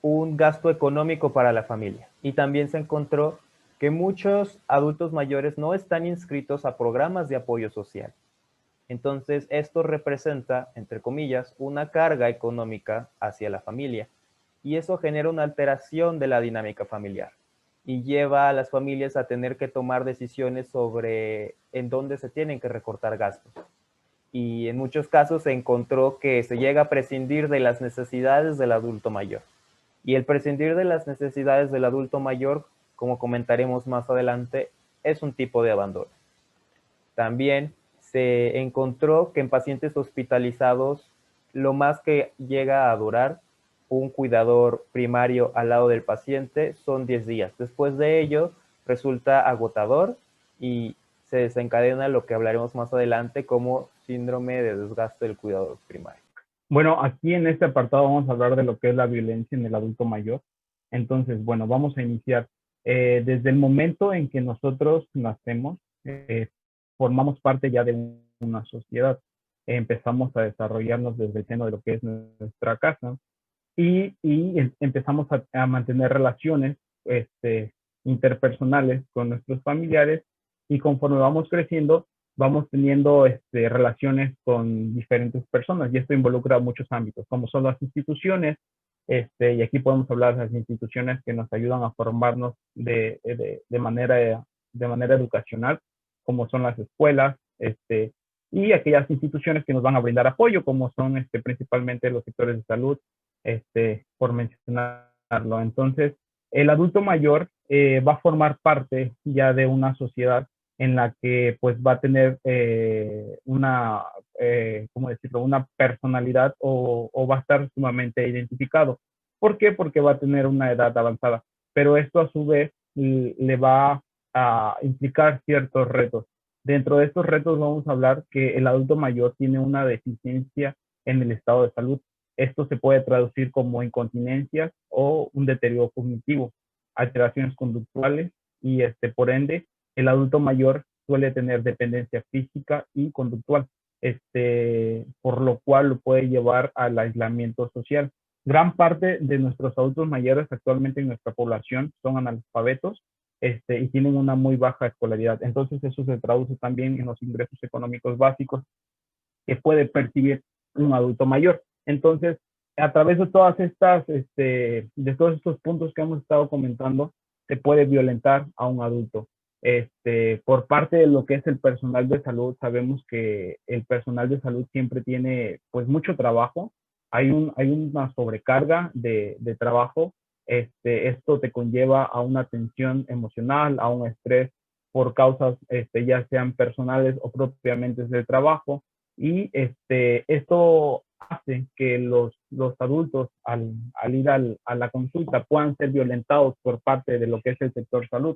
un gasto económico para la familia. Y también se encontró que muchos adultos mayores no están inscritos a programas de apoyo social. Entonces, esto representa, entre comillas, una carga económica hacia la familia. Y eso genera una alteración de la dinámica familiar. Y lleva a las familias a tener que tomar decisiones sobre en dónde se tienen que recortar gastos. Y en muchos casos se encontró que se llega a prescindir de las necesidades del adulto mayor. Y el prescindir de las necesidades del adulto mayor, como comentaremos más adelante, es un tipo de abandono. También se encontró que en pacientes hospitalizados, lo más que llega a durar un cuidador primario al lado del paciente son 10 días. Después de ello, resulta agotador y se desencadena lo que hablaremos más adelante como síndrome de desgaste del cuidador primario. Bueno, aquí en este apartado vamos a hablar de lo que es la violencia en el adulto mayor. Entonces, bueno, vamos a iniciar. Desde el momento en que nosotros nacemos, formamos parte ya de una sociedad. Empezamos a desarrollarnos desde el seno de lo que es nuestra casa y empezamos a mantener relaciones interpersonales con nuestros familiares, y conforme vamos creciendo, vamos teniendo relaciones con diferentes personas, y esto involucra muchos ámbitos, como son las instituciones, y aquí podemos hablar de las instituciones que nos ayudan a formarnos de manera educacional, como son las escuelas, y aquellas instituciones que nos van a brindar apoyo, como son principalmente los sectores de salud, por mencionarlo. Entonces, el adulto mayor va a formar parte ya de una sociedad en la que pues va a tener ¿cómo decirlo? Una personalidad o va a estar sumamente identificado. ¿Por qué? Porque va a tener una edad avanzada, pero esto a su vez le va a implicar ciertos retos. Dentro de estos retos vamos a hablar que el adulto mayor tiene una deficiencia en el estado de salud. Esto se puede traducir como incontinencias o un deterioro cognitivo, alteraciones conductuales, y por ende el adulto mayor suele tener dependencia física y conductual, por lo cual lo puede llevar al aislamiento social. Gran parte de nuestros adultos mayores actualmente en nuestra población son analfabetos, y tienen una muy baja escolaridad. Entonces eso se traduce también en los ingresos económicos básicos que puede percibir un adulto mayor. Entonces, a través de todas estas, de todos estos puntos que hemos estado comentando, se puede violentar a un adulto. Por parte de lo que es el personal de salud, sabemos que el personal de salud siempre tiene pues mucho trabajo. Hay una sobrecarga de trabajo. Esto te conlleva a una tensión emocional, a un estrés por causas ya sean personales o propiamente del trabajo. Y esto hace que los adultos al ir a la consulta puedan ser violentados por parte de lo que es el sector salud.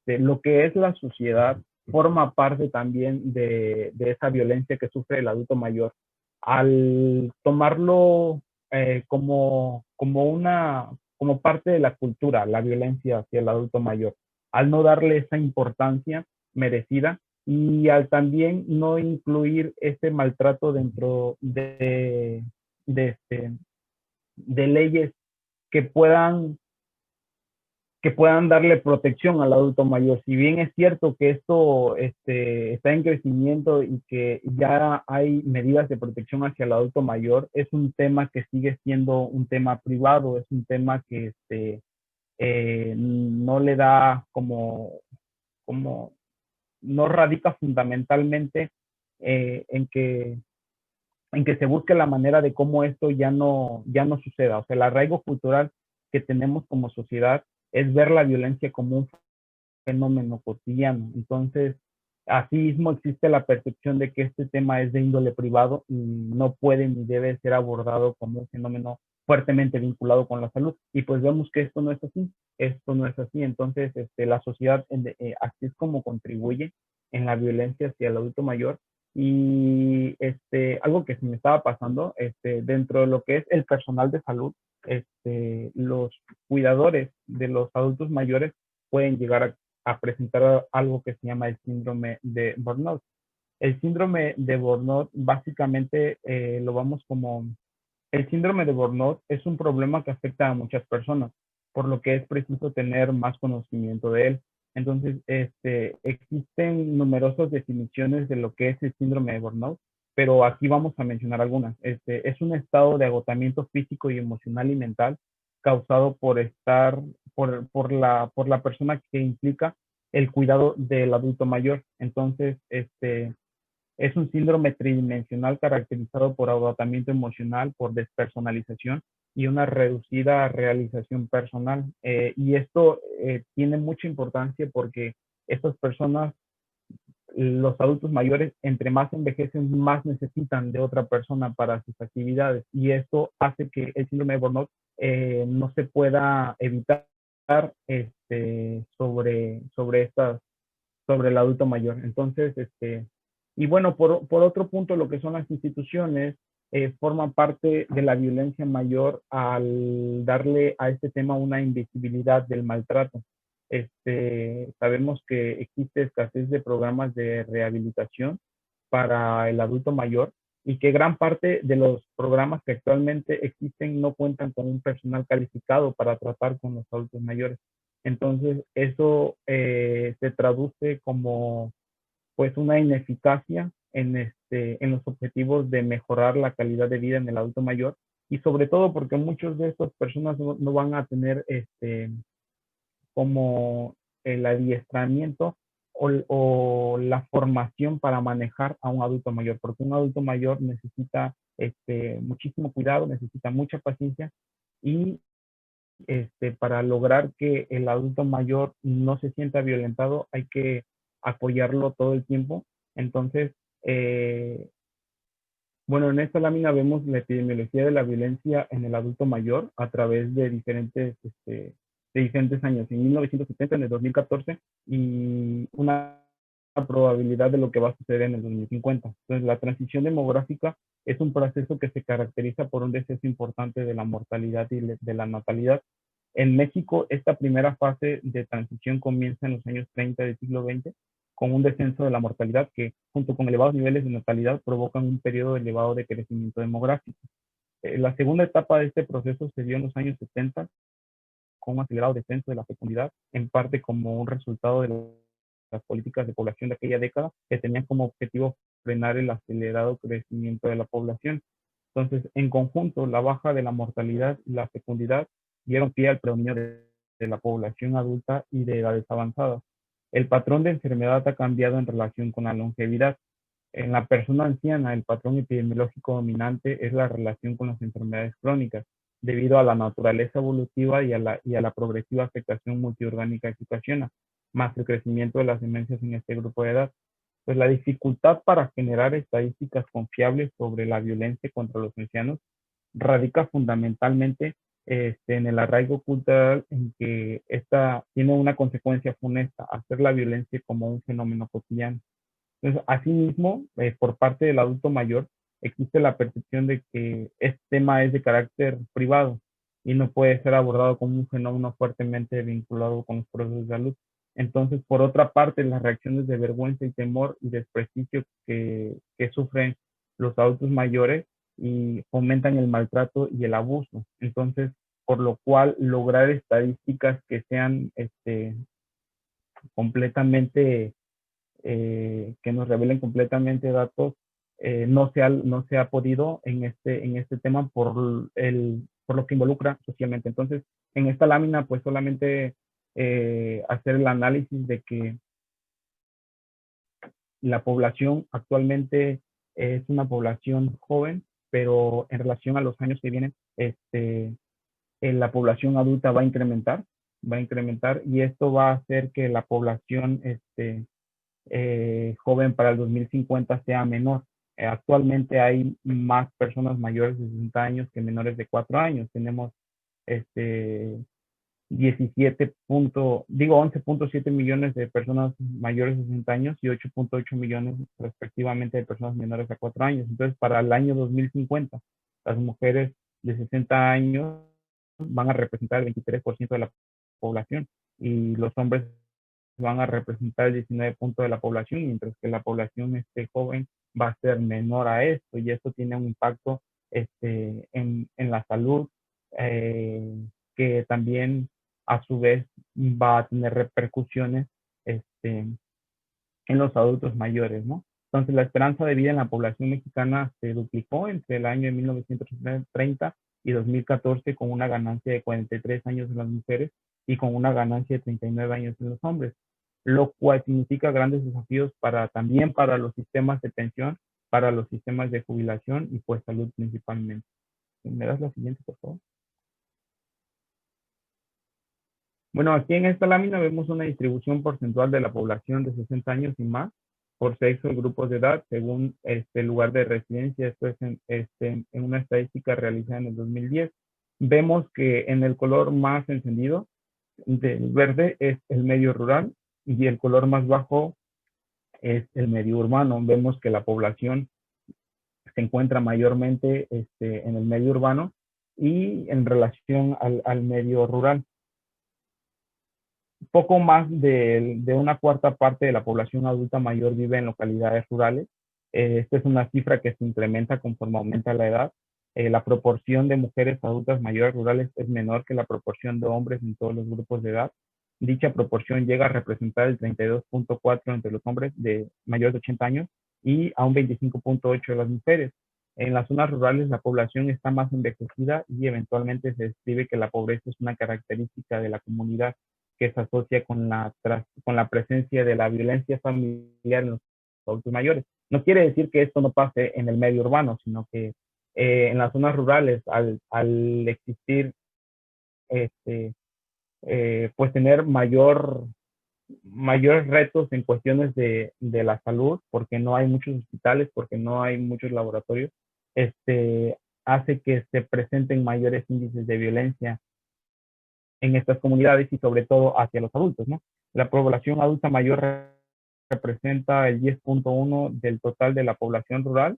Lo que es la sociedad forma parte también de esa violencia que sufre el adulto mayor. Al tomarlo como parte de la cultura, la violencia hacia el adulto mayor, al no darle esa importancia merecida y al también no incluir ese maltrato dentro de leyes que puedan darle protección al adulto mayor. Si bien es cierto que esto está en crecimiento y que ya hay medidas de protección hacia el adulto mayor, es un tema que sigue siendo un tema privado, es un tema que no le da no radica fundamentalmente en que se busque la manera de cómo esto ya no suceda. O sea, el arraigo cultural que tenemos como sociedad es ver la violencia como un fenómeno cotidiano. Entonces, asimismo existe la percepción de que este tema es de índole privado y no puede ni debe ser abordado como un fenómeno fuertemente vinculado con la salud. Y pues vemos que esto no es así, Entonces, la sociedad así es como contribuye en la violencia hacia el adulto mayor. Y algo que se me estaba pasando, dentro de lo que es el personal de salud, los cuidadores de los adultos mayores pueden llegar a presentar algo que se llama el síndrome de burnout. El síndrome de burnout básicamente lo vamos como... El síndrome de burnout es un problema que afecta a muchas personas, por lo que es preciso tener más conocimiento de él. Entonces, existen numerosas definiciones de lo que es el síndrome de burnout, pero aquí vamos a mencionar algunas. Es un estado de agotamiento físico y emocional y mental causado por la persona que implica el cuidado del adulto mayor. Entonces, es un síndrome tridimensional caracterizado por agotamiento emocional, por despersonalización y una reducida realización personal. Y esto tiene mucha importancia porque estas personas, los adultos mayores, entre más envejecen, más necesitan de otra persona para sus actividades. Y esto hace que el síndrome de burnout no se pueda evitar sobre el adulto mayor. Entonces, y bueno, por otro punto, lo que son las instituciones forman parte de la violencia mayor al darle a este tema una invisibilidad del maltrato. Sabemos que existe escasez de programas de rehabilitación para el adulto mayor y que gran parte de los programas que actualmente existen no cuentan con un personal calificado para tratar con los adultos mayores. Entonces, eso se traduce como pues una ineficacia en los objetivos de mejorar la calidad de vida en el adulto mayor y sobre todo porque muchas de estas personas no van a tener como el adiestramiento o la formación para manejar a un adulto mayor, porque un adulto mayor necesita muchísimo cuidado, necesita mucha paciencia y para lograr que el adulto mayor no se sienta violentado, hay que apoyarlo todo el tiempo. Entonces, bueno, en esta lámina vemos la epidemiología de la violencia en el adulto mayor a través de diferentes años, en 1970, en el 2014, y una probabilidad de lo que va a suceder en el 2050. Entonces, la transición demográfica es un proceso que se caracteriza por un deceso importante de la mortalidad y de la natalidad. En México, esta primera fase de transición comienza en los años 30 del siglo XX, con un descenso de la mortalidad que, junto con elevados niveles de natalidad, provocan un periodo elevado de crecimiento demográfico. La segunda etapa de este proceso se dio en los años 70, con un acelerado descenso de la fecundidad, en parte como un resultado de las políticas de población de aquella década, que tenían como objetivo frenar el acelerado crecimiento de la población. Entonces, en conjunto, la baja de la mortalidad y la fecundidad dieron pie al predominio de la población adulta y de edades avanzadas. El patrón de enfermedad ha cambiado en relación con la longevidad. En la persona anciana, el patrón epidemiológico dominante es la relación con las enfermedades crónicas, debido a la naturaleza evolutiva y a la progresiva afectación multiorgánica que ocasiona, más el crecimiento de las demencias en este grupo de edad. Pues la dificultad para generar estadísticas confiables sobre la violencia contra los ancianos radica fundamentalmente en el arraigo cultural, en que esta tiene una consecuencia funesta, hacer la violencia como un fenómeno cotidiano. Entonces, asimismo, por parte del adulto mayor, existe la percepción de que este tema es de carácter privado y no puede ser abordado como un fenómeno fuertemente vinculado con los procesos de salud. Entonces, por otra parte, las reacciones de vergüenza y temor y desprestigio que sufren los adultos mayores y fomentan el maltrato y el abuso. Entonces, por lo cual lograr estadísticas que sean completamente, que nos revelen completamente datos, no se ha podido en este tema por lo que involucra socialmente. Entonces, en esta lámina, pues solamente hacer el análisis de que la población actualmente es una población joven, pero en relación a los años que vienen, la población adulta va a incrementar y esto va a hacer que la población joven para el 2050 sea menor. Actualmente hay más personas mayores de 60 años que menores de 4 años. Tenemos 11.7 millones de personas mayores de 60 años y 8.8 millones respectivamente de personas menores de 4 años. Entonces, para el año 2050, las mujeres de 60 años van a representar el 23% de la población y los hombres van a representar el 19% de la población, mientras que la población joven va a ser menor a esto, y esto tiene un impacto en la salud, que también a su vez va a tener repercusiones en los adultos mayores, ¿no? Entonces, la esperanza de vida en la población mexicana se duplicó entre el año de 1930 y 2014, con una ganancia de 43 años en las mujeres y con una ganancia de 39 años en los hombres, lo cual significa grandes desafíos también para los sistemas de pensión, para los sistemas de jubilación y pues salud principalmente. ¿Me das la siguiente, por favor? Bueno, aquí en esta lámina vemos una distribución porcentual de la población de 60 años y más por sexo y grupos de edad según el lugar de residencia. Esto es en una estadística realizada en el 2010. Vemos que en el color más encendido del verde es el medio rural y el color más bajo es el medio urbano. Vemos que la población se encuentra mayormente en el medio urbano y en relación al medio rural. Poco más de una cuarta parte de la población adulta mayor vive en localidades rurales. Esta es una cifra que se incrementa conforme aumenta la edad. La proporción de mujeres adultas mayores rurales es menor que la proporción de hombres en todos los grupos de edad. Dicha proporción llega a representar el 32.4% entre los hombres de mayores de 80 años y a un 25.8% de las mujeres. En las zonas rurales la población está más envejecida y eventualmente se describe que la pobreza es una característica de la comunidad que se asocia con la presencia de la violencia familiar en los adultos mayores. No quiere decir que esto no pase en el medio urbano, sino que en las zonas rurales, al existir, pues tener mayores retos en cuestiones de la salud, porque no hay muchos hospitales, porque no hay muchos laboratorios, hace que se presenten mayores índices de violencia en estas comunidades y sobre todo hacia los adultos, ¿no? La población adulta mayor representa el 10.1% del total de la población rural.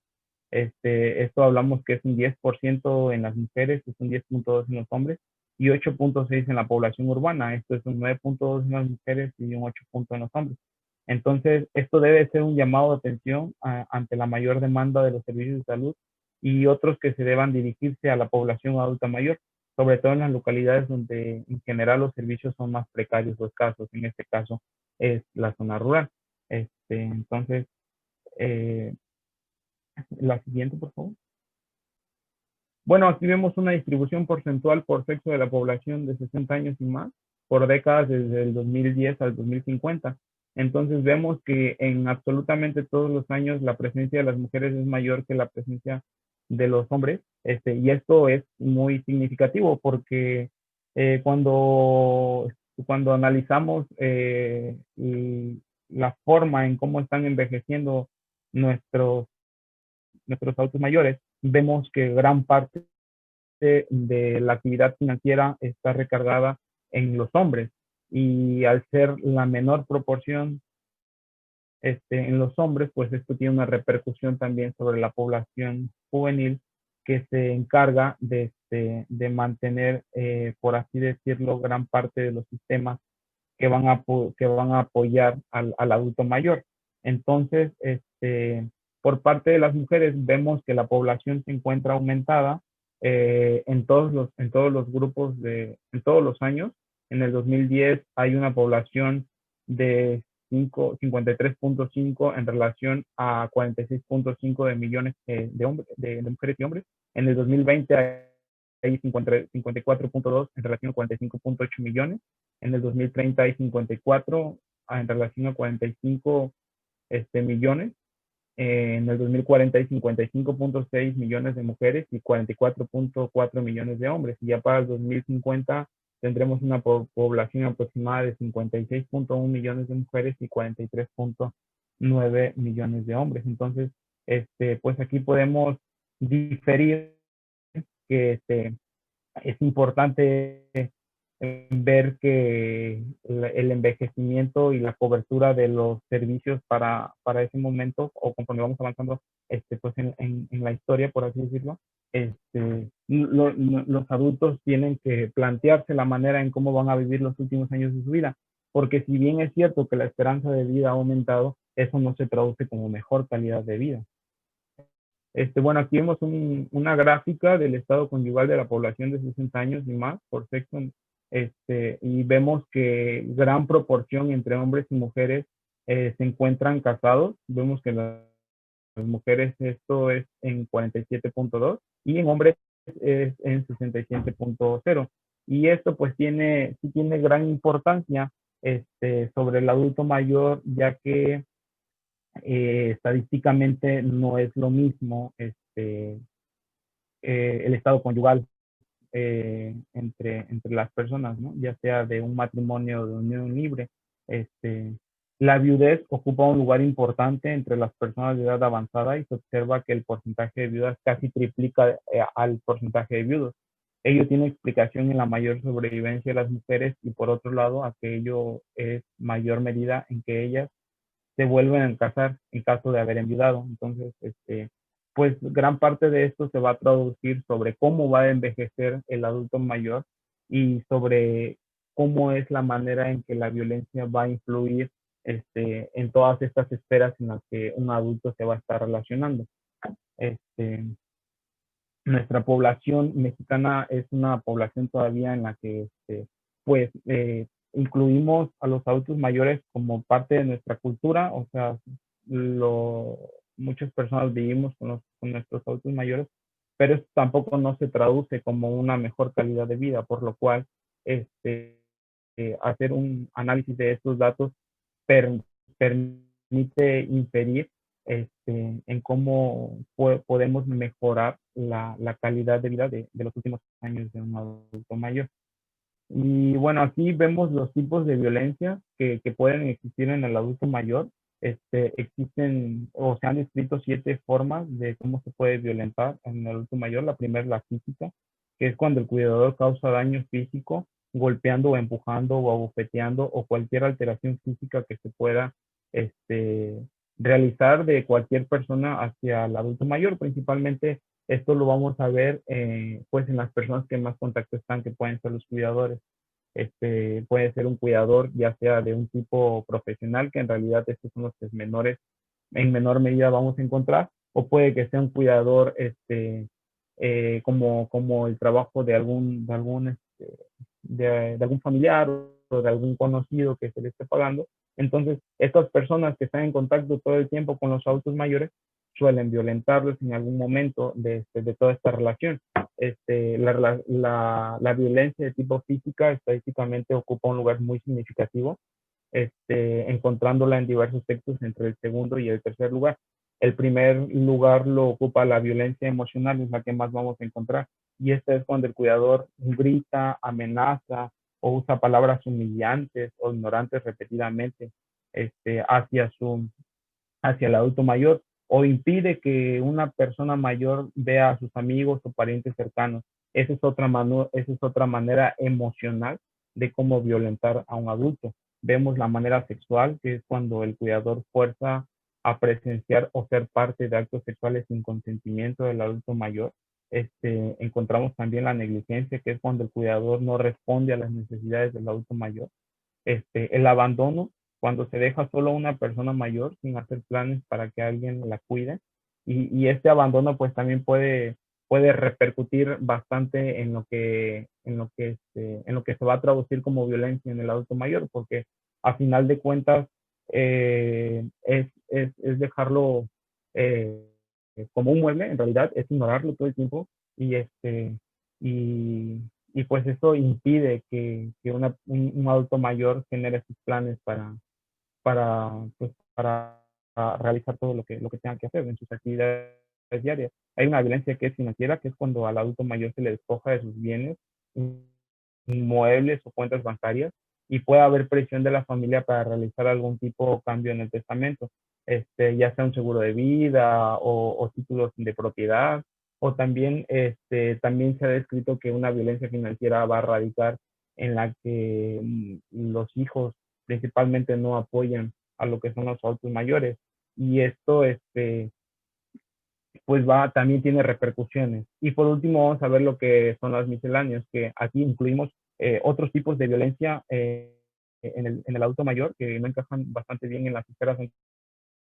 Esto hablamos que es un 10% en las mujeres, es un 10.2% en los hombres y 8.6% en la población urbana. Esto es un 9.2% en las mujeres y un 8.0% en los hombres. Entonces, esto debe ser un llamado de atención ante la mayor demanda de los servicios de salud y otros que se deban dirigirse a la población adulta mayor, sobre todo en las localidades donde en general los servicios son más precarios o escasos. En este caso es la zona rural. Entonces, la siguiente, por favor. Bueno, aquí vemos una distribución porcentual por sexo de la población de 60 años y más por décadas desde el 2010 al 2050. Entonces vemos que en absolutamente todos los años la presencia de las mujeres es mayor que la presencia de los hombres, y esto es muy significativo porque cuando analizamos la forma en cómo están envejeciendo nuestros adultos mayores, vemos que gran parte de la actividad financiera está recargada en los hombres, y al ser la menor proporción en los hombres, pues esto tiene una repercusión también sobre la población juvenil, que se encarga de mantener, por así decirlo, gran parte de los sistemas que van a apoyar al adulto mayor. Entonces, por parte de las mujeres vemos que la población se encuentra aumentada en todos los grupos, en todos los años. En el 2010 hay una población de 53.5 en relación a 46.5 de millones de mujeres y hombres. En el 2020 hay 54.2 en relación a 45.8 millones. En el 2030 hay 54 en relación a 45 millones. En el 2040 hay 55.6 millones de mujeres y 44.4 millones de hombres. Y ya para el 2050 tendremos una población aproximada de 56.1 millones de mujeres y 43.9 millones de hombres. Entonces, pues aquí podemos diferir que es importante ver que el envejecimiento y la cobertura de los servicios para ese momento, o conforme vamos avanzando pues en la historia, por así decirlo, los adultos tienen que plantearse la manera en cómo van a vivir los últimos años de su vida, porque si bien es cierto que la esperanza de vida ha aumentado, eso no se traduce como mejor calidad de vida. Bueno, aquí vemos una gráfica del estado conyugal de la población de 60 años y más por sexo, y vemos que gran proporción entre hombres y mujeres se encuentran casados. Vemos que las mujeres esto es en 47.2 y en hombres es en 67.0. Y esto pues sí tiene gran importancia sobre el adulto mayor, ya que estadísticamente no es lo mismo el estado conyugal entre las personas, ¿no? Ya sea de un matrimonio o de unión libre. La viudez ocupa un lugar importante entre las personas de edad avanzada y se observa que el porcentaje de viudas casi triplica al porcentaje de viudos. Ello tiene explicación en la mayor sobrevivencia de las mujeres y por otro lado, aquello es mayor medida en que ellas se vuelven a casar en caso de haber enviudado. Entonces, pues gran parte de esto se va a traducir sobre cómo va a envejecer el adulto mayor y sobre cómo es la manera en que la violencia va a influir en todas estas esferas en las que un adulto se va a estar relacionando. Nuestra población mexicana es una población todavía en la que pues incluimos a los adultos mayores como parte de nuestra cultura, o sea, muchas personas vivimos con nuestros adultos mayores, pero esto tampoco no se traduce como una mejor calidad de vida, por lo cual hacer un análisis de estos datos permite inferir en cómo podemos mejorar la calidad de vida de los últimos años de un adulto mayor. Y bueno, aquí vemos los tipos de violencia que pueden existir en el adulto mayor. Existen o se han descrito 7 formas de cómo se puede violentar en el adulto mayor. La primera es la física, que es cuando el cuidador causa daño físico, golpeando o empujando o abofeteando o cualquier alteración física que se pueda realizar de cualquier persona hacia el adulto mayor. Principalmente esto lo vamos a ver pues en las personas que más contacto están, que pueden ser los cuidadores. Puede ser un cuidador ya sea de un tipo profesional, que en realidad estos son los que en menor medida vamos a encontrar, o puede que sea un cuidador como el trabajo de algún familiar o de algún conocido que se le esté pagando. Entonces, estas personas que están en contacto todo el tiempo con los adultos mayores suelen violentarlos en algún momento de toda esta relación. La violencia de tipo física estadísticamente ocupa un lugar muy significativo, encontrándola en diversos textos entre el segundo y el tercer lugar. El primer lugar lo ocupa la violencia emocional, es la que más vamos a encontrar. Y esta es cuando el cuidador grita, amenaza o usa palabras humillantes o ignorantes repetidamente hacia el adulto mayor, o impide que una persona mayor vea a sus amigos o parientes cercanos. esa es otra manera emocional de cómo violentar a un adulto. Vemos la manera sexual, que es cuando el cuidador fuerza a presenciar o ser parte de actos sexuales sin consentimiento del adulto mayor. Encontramos también la negligencia, que es cuando el cuidador no responde a las necesidades del adulto mayor. El abandono, cuando se deja solo a una persona mayor sin hacer planes para que alguien la cuide. Y este abandono pues también puede repercutir bastante en lo que se va a traducir como violencia en el adulto mayor, porque a final de cuentas es dejarlo como un mueble, en realidad es ignorarlo todo el tiempo y y pues eso impide que un adulto mayor genere sus planes pues, para realizar todo lo que tenga que hacer en sus actividades diarias. Hay una violencia que es financiera, que es cuando al adulto mayor se le despoja de sus bienes, inmuebles o cuentas bancarias, y puede haber presión de la familia para realizar algún tipo de cambio en el testamento, ya sea un seguro de vida o títulos de propiedad, o también, también se ha descrito que una violencia financiera va a radicar en la que los hijos principalmente no apoyan a lo que son los adultos mayores. Y esto, pues también tiene repercusiones. Y por último, vamos a ver lo que son las misceláneas, que aquí incluimos otros tipos de violencia en el adulto mayor, que no encajan bastante bien en las esferas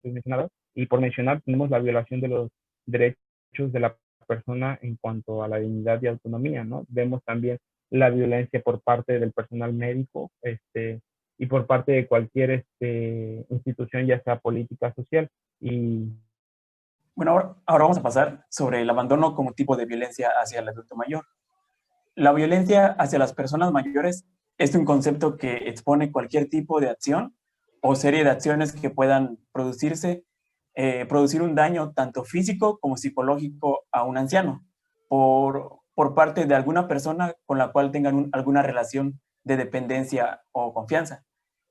mencionadas. Y por mencionar, tenemos la violación de los derechos de la persona en cuanto a la dignidad y autonomía, ¿no? Vemos también la violencia por parte del personal médico, y por parte de cualquier institución, ya sea política, social. Y bueno, ahora vamos a pasar sobre el abandono como tipo de violencia hacia el adulto mayor. La violencia hacia las personas mayores es un concepto que expone cualquier tipo de acción o serie de acciones que puedan producir un daño tanto físico como psicológico a un anciano por parte de alguna persona con la cual tengan alguna relación de dependencia o confianza.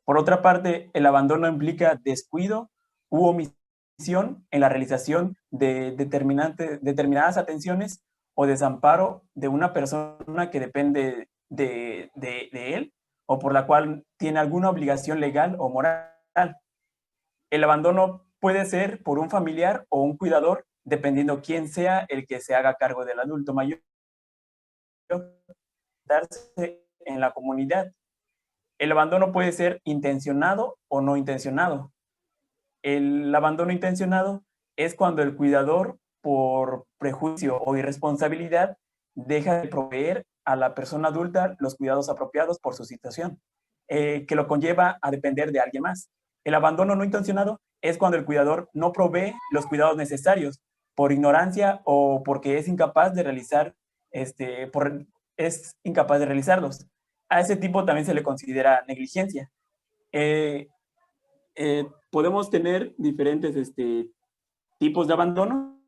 Por otra parte, el abandono implica descuido u omisión en la realización de determinadas atenciones o desamparo de una persona que depende de él o por la cual tiene alguna obligación legal o moral. El abandono puede ser por un familiar o un cuidador, dependiendo quién sea el que se haga cargo del adulto mayor, darse en la comunidad. El abandono puede ser intencionado o no intencionado. El abandono intencionado es cuando el cuidador, por prejuicio o irresponsabilidad, deja de proveer a la persona adulta los cuidados apropiados por su situación, que lo conlleva a depender de alguien más. El abandono no intencionado es cuando el cuidador no provee los cuidados necesarios por ignorancia o porque es incapaz de realizarlos. A ese tipo también se le considera negligencia. Podemos tener diferentes tipos de abandono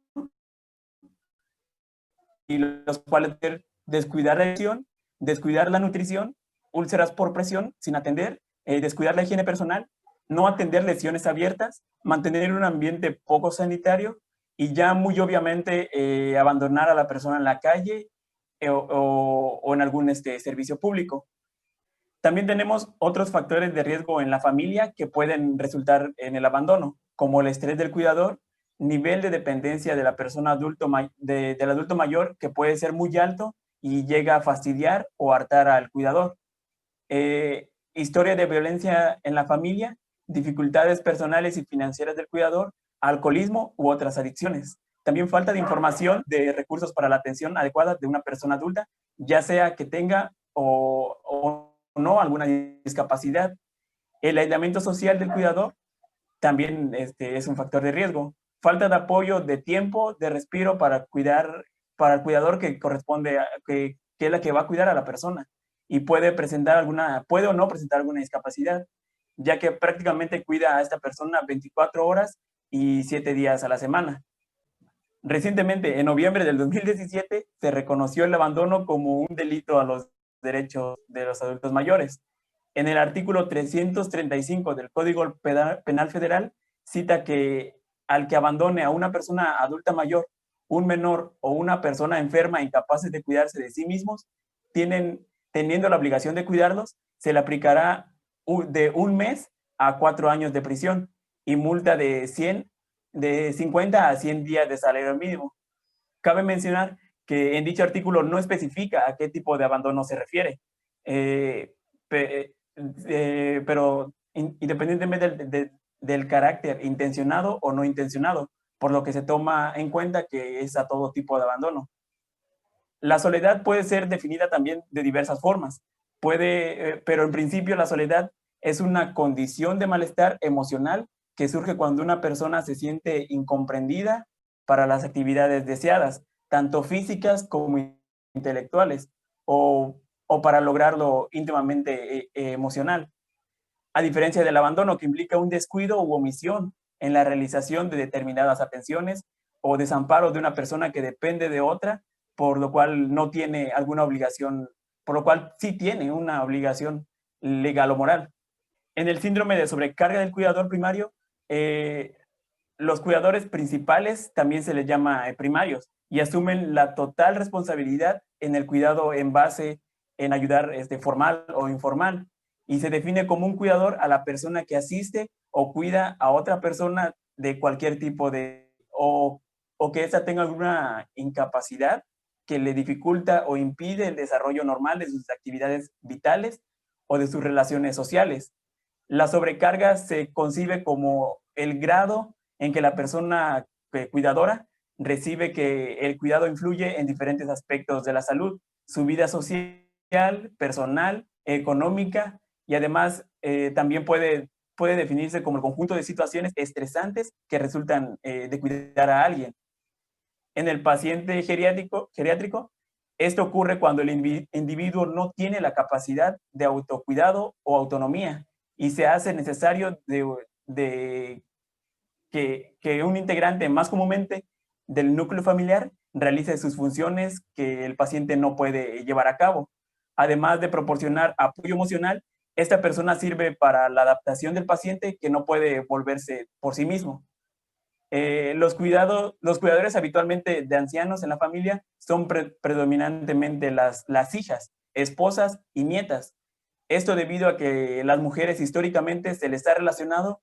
y los cuales descuidar la acción, descuidar la nutrición, úlceras por presión sin atender, descuidar la higiene personal, no atender lesiones abiertas, mantener un ambiente poco sanitario y ya muy obviamente abandonar a la persona en la calle o en algún servicio público. También tenemos otros factores de riesgo en la familia que pueden resultar en el abandono, como el estrés del cuidador, nivel de dependencia de la persona del adulto mayor que puede ser muy alto y llega a fastidiar o hartar al cuidador. Historia de violencia en la familia, dificultades personales y financieras del cuidador, alcoholismo u otras adicciones. También falta de información de recursos para la atención adecuada de una persona adulta, ya sea que tenga o no alguna discapacidad. El aislamiento social del cuidador también es un factor de riesgo. Falta de apoyo de tiempo, de respiro para el cuidador que corresponde, que es la que va a cuidar a la persona y puede o no presentar alguna discapacidad, ya que prácticamente cuida a esta persona 24 horas y 7 días a la semana. Recientemente, en noviembre del 2017, se reconoció el abandono como un delito a los derechos de los adultos mayores. En el artículo 335 del Código Penal Federal cita que al que abandone a una persona adulta mayor un menor o una persona enferma incapaces de cuidarse de sí mismos, teniendo la obligación de cuidarlos, se le aplicará de 1 mes a 4 años de prisión y multa de 50 a 100 días de salario mínimo. Cabe mencionar que en dicho artículo no especifica a qué tipo de abandono se refiere, pero independientemente del carácter intencionado o no intencionado, por lo que se toma en cuenta que es a todo tipo de abandono. La soledad puede ser definida también de diversas formas, pero en principio la soledad es una condición de malestar emocional que surge cuando una persona se siente incomprendida para las actividades deseadas, tanto físicas como intelectuales, o para lograrlo íntimamente emocional. A diferencia del abandono, que implica un descuido u omisión en la realización de determinadas atenciones o desamparo de una persona que depende de otra, por lo cual no tiene alguna obligación, por lo cual sí tiene una obligación legal o moral. En el síndrome de sobrecarga del cuidador primario, los cuidadores principales también se les llama primarios y asumen la total responsabilidad en el cuidado en base en ayudar formal o informal, y se define como un cuidador a la persona que asiste o cuida a otra persona de cualquier tipo de, o que ésta tenga alguna incapacidad que le dificulta o impide el desarrollo normal de sus actividades vitales o de sus relaciones sociales. La sobrecarga se concibe como el grado en que la persona cuidadora recibe que el cuidado influye en diferentes aspectos de la salud, su vida social, personal, económica, y además también puede definirse como el conjunto de situaciones estresantes que resultan de cuidar a alguien. En el paciente geriátrico, esto ocurre cuando el individuo no tiene la capacidad de autocuidado o autonomía y se hace necesario que un integrante, más comúnmente del núcleo familiar, realice sus funciones que el paciente no puede llevar a cabo. Además de proporcionar apoyo emocional, esta persona sirve para la adaptación del paciente que no puede volverse por sí mismo. Los cuidadores habitualmente de ancianos en la familia son predominantemente las hijas, esposas y nietas. Esto debido a que las mujeres históricamente se les ha relacionado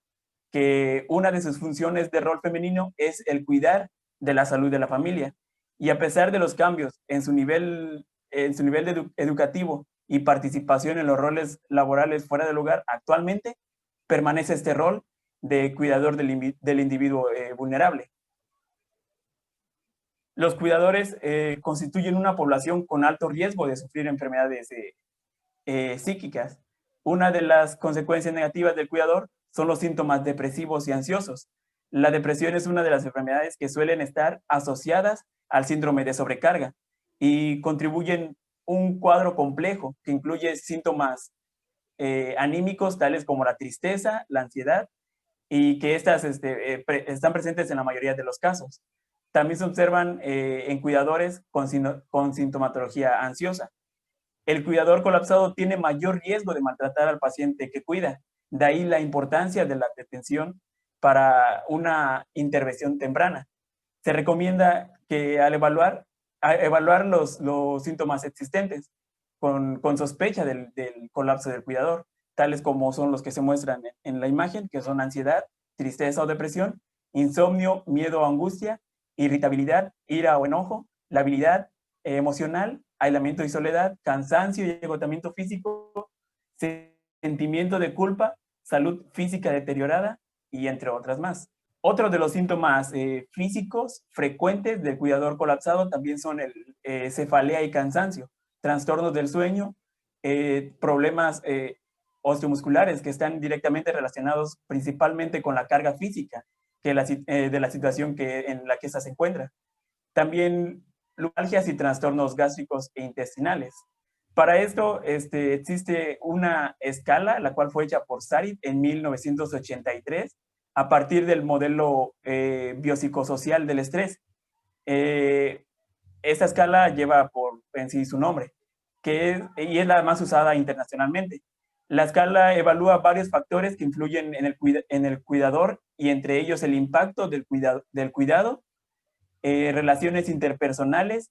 que una de sus funciones de rol femenino es el cuidar de la salud de la familia. Y a pesar de los cambios en su nivel educativo y participación en los roles laborales fuera del hogar, actualmente permanece este rol de cuidador del individuo vulnerable. Los cuidadores constituyen una población con alto riesgo de sufrir enfermedades psíquicas. Una de las consecuencias negativas del cuidador son los síntomas depresivos y ansiosos. La depresión es una de las enfermedades que suelen estar asociadas al síndrome de sobrecarga y contribuyen un cuadro complejo que incluye síntomas anímicos tales como la tristeza, la ansiedad, y que estas están presentes en la mayoría de los casos. También se observan en cuidadores con sintomatología ansiosa. El cuidador colapsado tiene mayor riesgo de maltratar al paciente que cuida. De ahí la importancia de la detención para una intervención temprana. Se recomienda que al evaluar los síntomas existentes con sospecha del colapso del cuidador, tales como son los que se muestran en la imagen, que son ansiedad, tristeza o depresión, insomnio, miedo o angustia, irritabilidad, ira o enojo, labilidad emocional, aislamiento y soledad, cansancio y agotamiento físico, sentimiento de culpa, salud física deteriorada y entre otras más. Otro de los síntomas físicos frecuentes del cuidador colapsado también son cefalea y cansancio, trastornos del sueño, problemas osteomusculares que están directamente relacionados principalmente con la carga física de la situación en la que ésta se encuentra. También lumbalgias y trastornos gástricos e intestinales. Para esto existe una escala, la cual fue hecha por Sarit en 1983, a partir del modelo biopsicosocial del estrés. Esta escala lleva en sí su nombre, y es la más usada internacionalmente. La escala evalúa varios factores que influyen en el cuidador, y entre ellos el impacto del cuidado relaciones interpersonales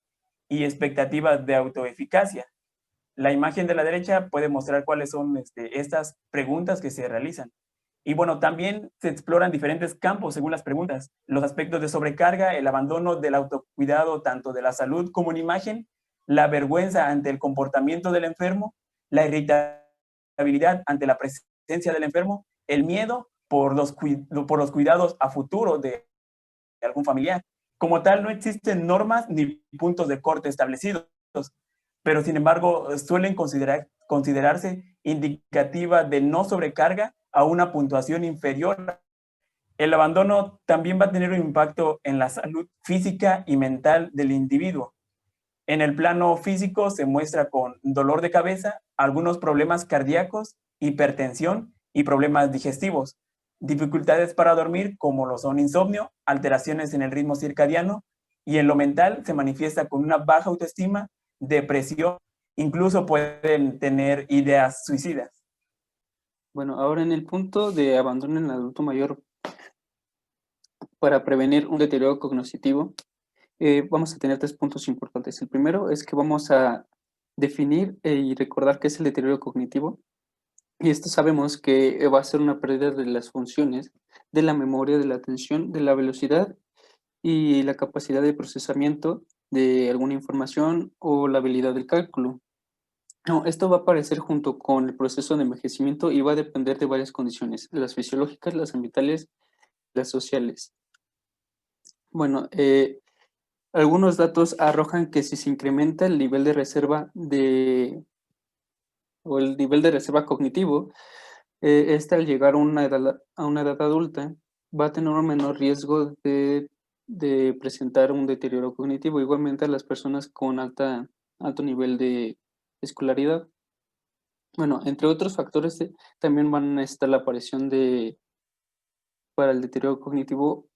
y expectativas de autoeficacia. La imagen de la derecha puede mostrar cuáles son estas preguntas que se realizan. Y bueno, también se exploran diferentes campos según las preguntas. Los aspectos de sobrecarga, el abandono del autocuidado, tanto de la salud como en imagen, la vergüenza ante el comportamiento del enfermo, la irritabilidad ante la presencia del enfermo, el miedo por los cuidados a futuro de algún familiar. Como tal, no existen normas ni puntos de corte establecidos, pero sin embargo suelen considerarse indicativa de no sobrecarga a una puntuación inferior. El abandono también va a tener un impacto en la salud física y mental del individuo. En el plano físico se muestra con dolor de cabeza, algunos problemas cardíacos, hipertensión y problemas digestivos, dificultades para dormir como lo son insomnio, alteraciones en el ritmo circadiano, y en lo mental se manifiesta con una baja autoestima, depresión, incluso pueden tener ideas suicidas. Bueno, ahora en el punto de abandono en el adulto mayor para prevenir un deterioro cognitivo, vamos a tener 3 puntos importantes. El primero es que vamos a definir y recordar qué es el deterioro cognitivo. Y esto sabemos que va a ser una pérdida de las funciones, de la memoria, de la atención, de la velocidad y la capacidad de procesamiento de alguna información o la habilidad del cálculo. No, esto va a aparecer junto con el proceso de envejecimiento y va a depender de varias condiciones, las fisiológicas, las ambientales, las sociales. Bueno, algunos datos arrojan que si se incrementa el nivel de reserva o el nivel de reserva cognitivo, al llegar a una edad adulta va a tener un menor riesgo de presentar un deterioro cognitivo. Igualmente a las personas con alto nivel de escolaridad. Bueno, entre otros factores también van a estar la aparición para el deterioro cognitivo,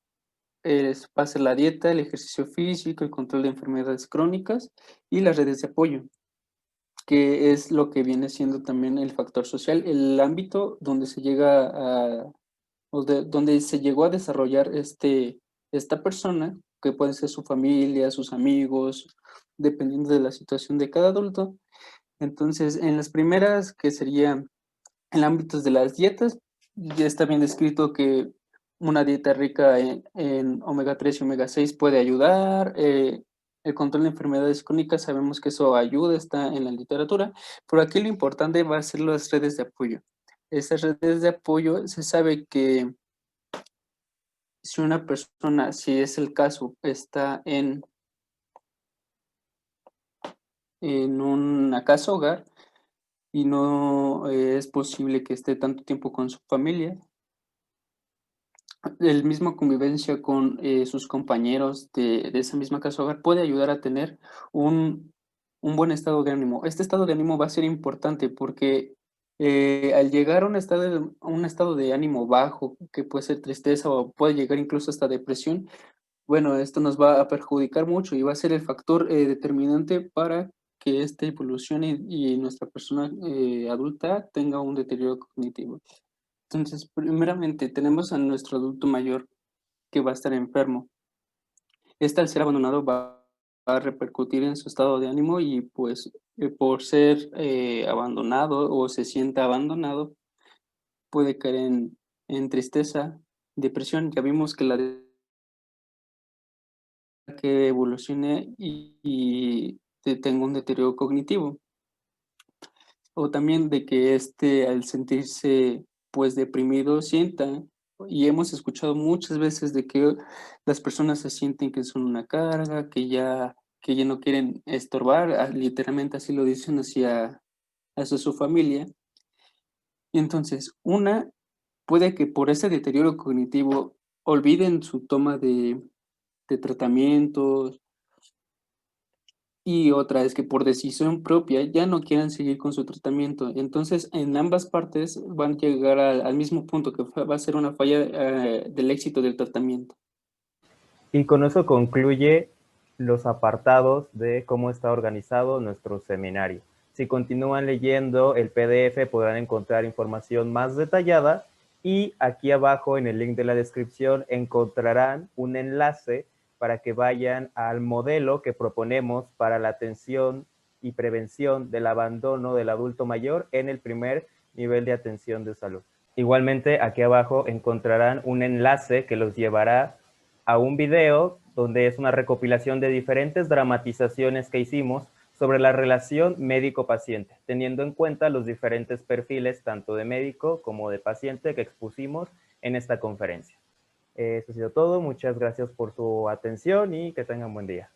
va a ser la dieta, el ejercicio físico, el control de enfermedades crónicas y las redes de apoyo, que es lo que viene siendo también el factor social, el ámbito donde se llega donde se llegó a desarrollar esta persona, que puede ser su familia, sus amigos, dependiendo de la situación de cada adulto. Entonces, en las primeras, que serían en ámbitos de las dietas, ya está bien descrito que una dieta rica en omega 3 y omega 6 puede ayudar. El control de enfermedades crónicas, sabemos que eso ayuda, está en la literatura, pero aquí lo importante va a ser las redes de apoyo. Esas redes de apoyo, se sabe que si una persona, si es el caso, está en una casa hogar y no es posible que esté tanto tiempo con su familia, el mismo convivencia con sus compañeros de esa misma casa hogar puede ayudar a tener un buen estado de ánimo. Este estado de ánimo va a ser importante porque al llegar a un estado de ánimo bajo, que puede ser tristeza o puede llegar incluso hasta depresión, bueno, esto nos va a perjudicar mucho y va a ser el factor determinante para que esta evolucione y nuestra persona adulta tenga un deterioro cognitivo. Entonces, primeramente, tenemos a nuestro adulto mayor que va a estar enfermo. Al ser abandonado va a repercutir en su estado de ánimo y pues por ser abandonado o se sienta abandonado, puede caer en tristeza, depresión. Ya vimos que que evolucione y tenga un deterioro cognitivo. O también de que al sentirse pues deprimido sienta, y hemos escuchado muchas veces de que las personas se sienten que son una carga, que ya no quieren estorbar, literalmente así lo dicen hacia su familia. Entonces, puede que por ese deterioro cognitivo olviden su toma de tratamientos, y otra es que por decisión propia ya no quieran seguir con su tratamiento. Entonces, en ambas partes van a llegar al mismo punto, que va a ser una falla del éxito del tratamiento. Y con eso concluye los apartados de cómo está organizado nuestro seminario. Si continúan leyendo el PDF podrán encontrar información más detallada y aquí abajo en el link de la descripción encontrarán un enlace para que vayan al modelo que proponemos para la atención y prevención del abandono del adulto mayor en el primer nivel de atención de salud. Igualmente, aquí abajo encontrarán un enlace que los llevará a un video donde es una recopilación de diferentes dramatizaciones que hicimos sobre la relación médico-paciente, teniendo en cuenta los diferentes perfiles tanto de médico como de paciente que expusimos en esta conferencia. Eso ha sido todo. Muchas gracias por su atención y que tengan buen día.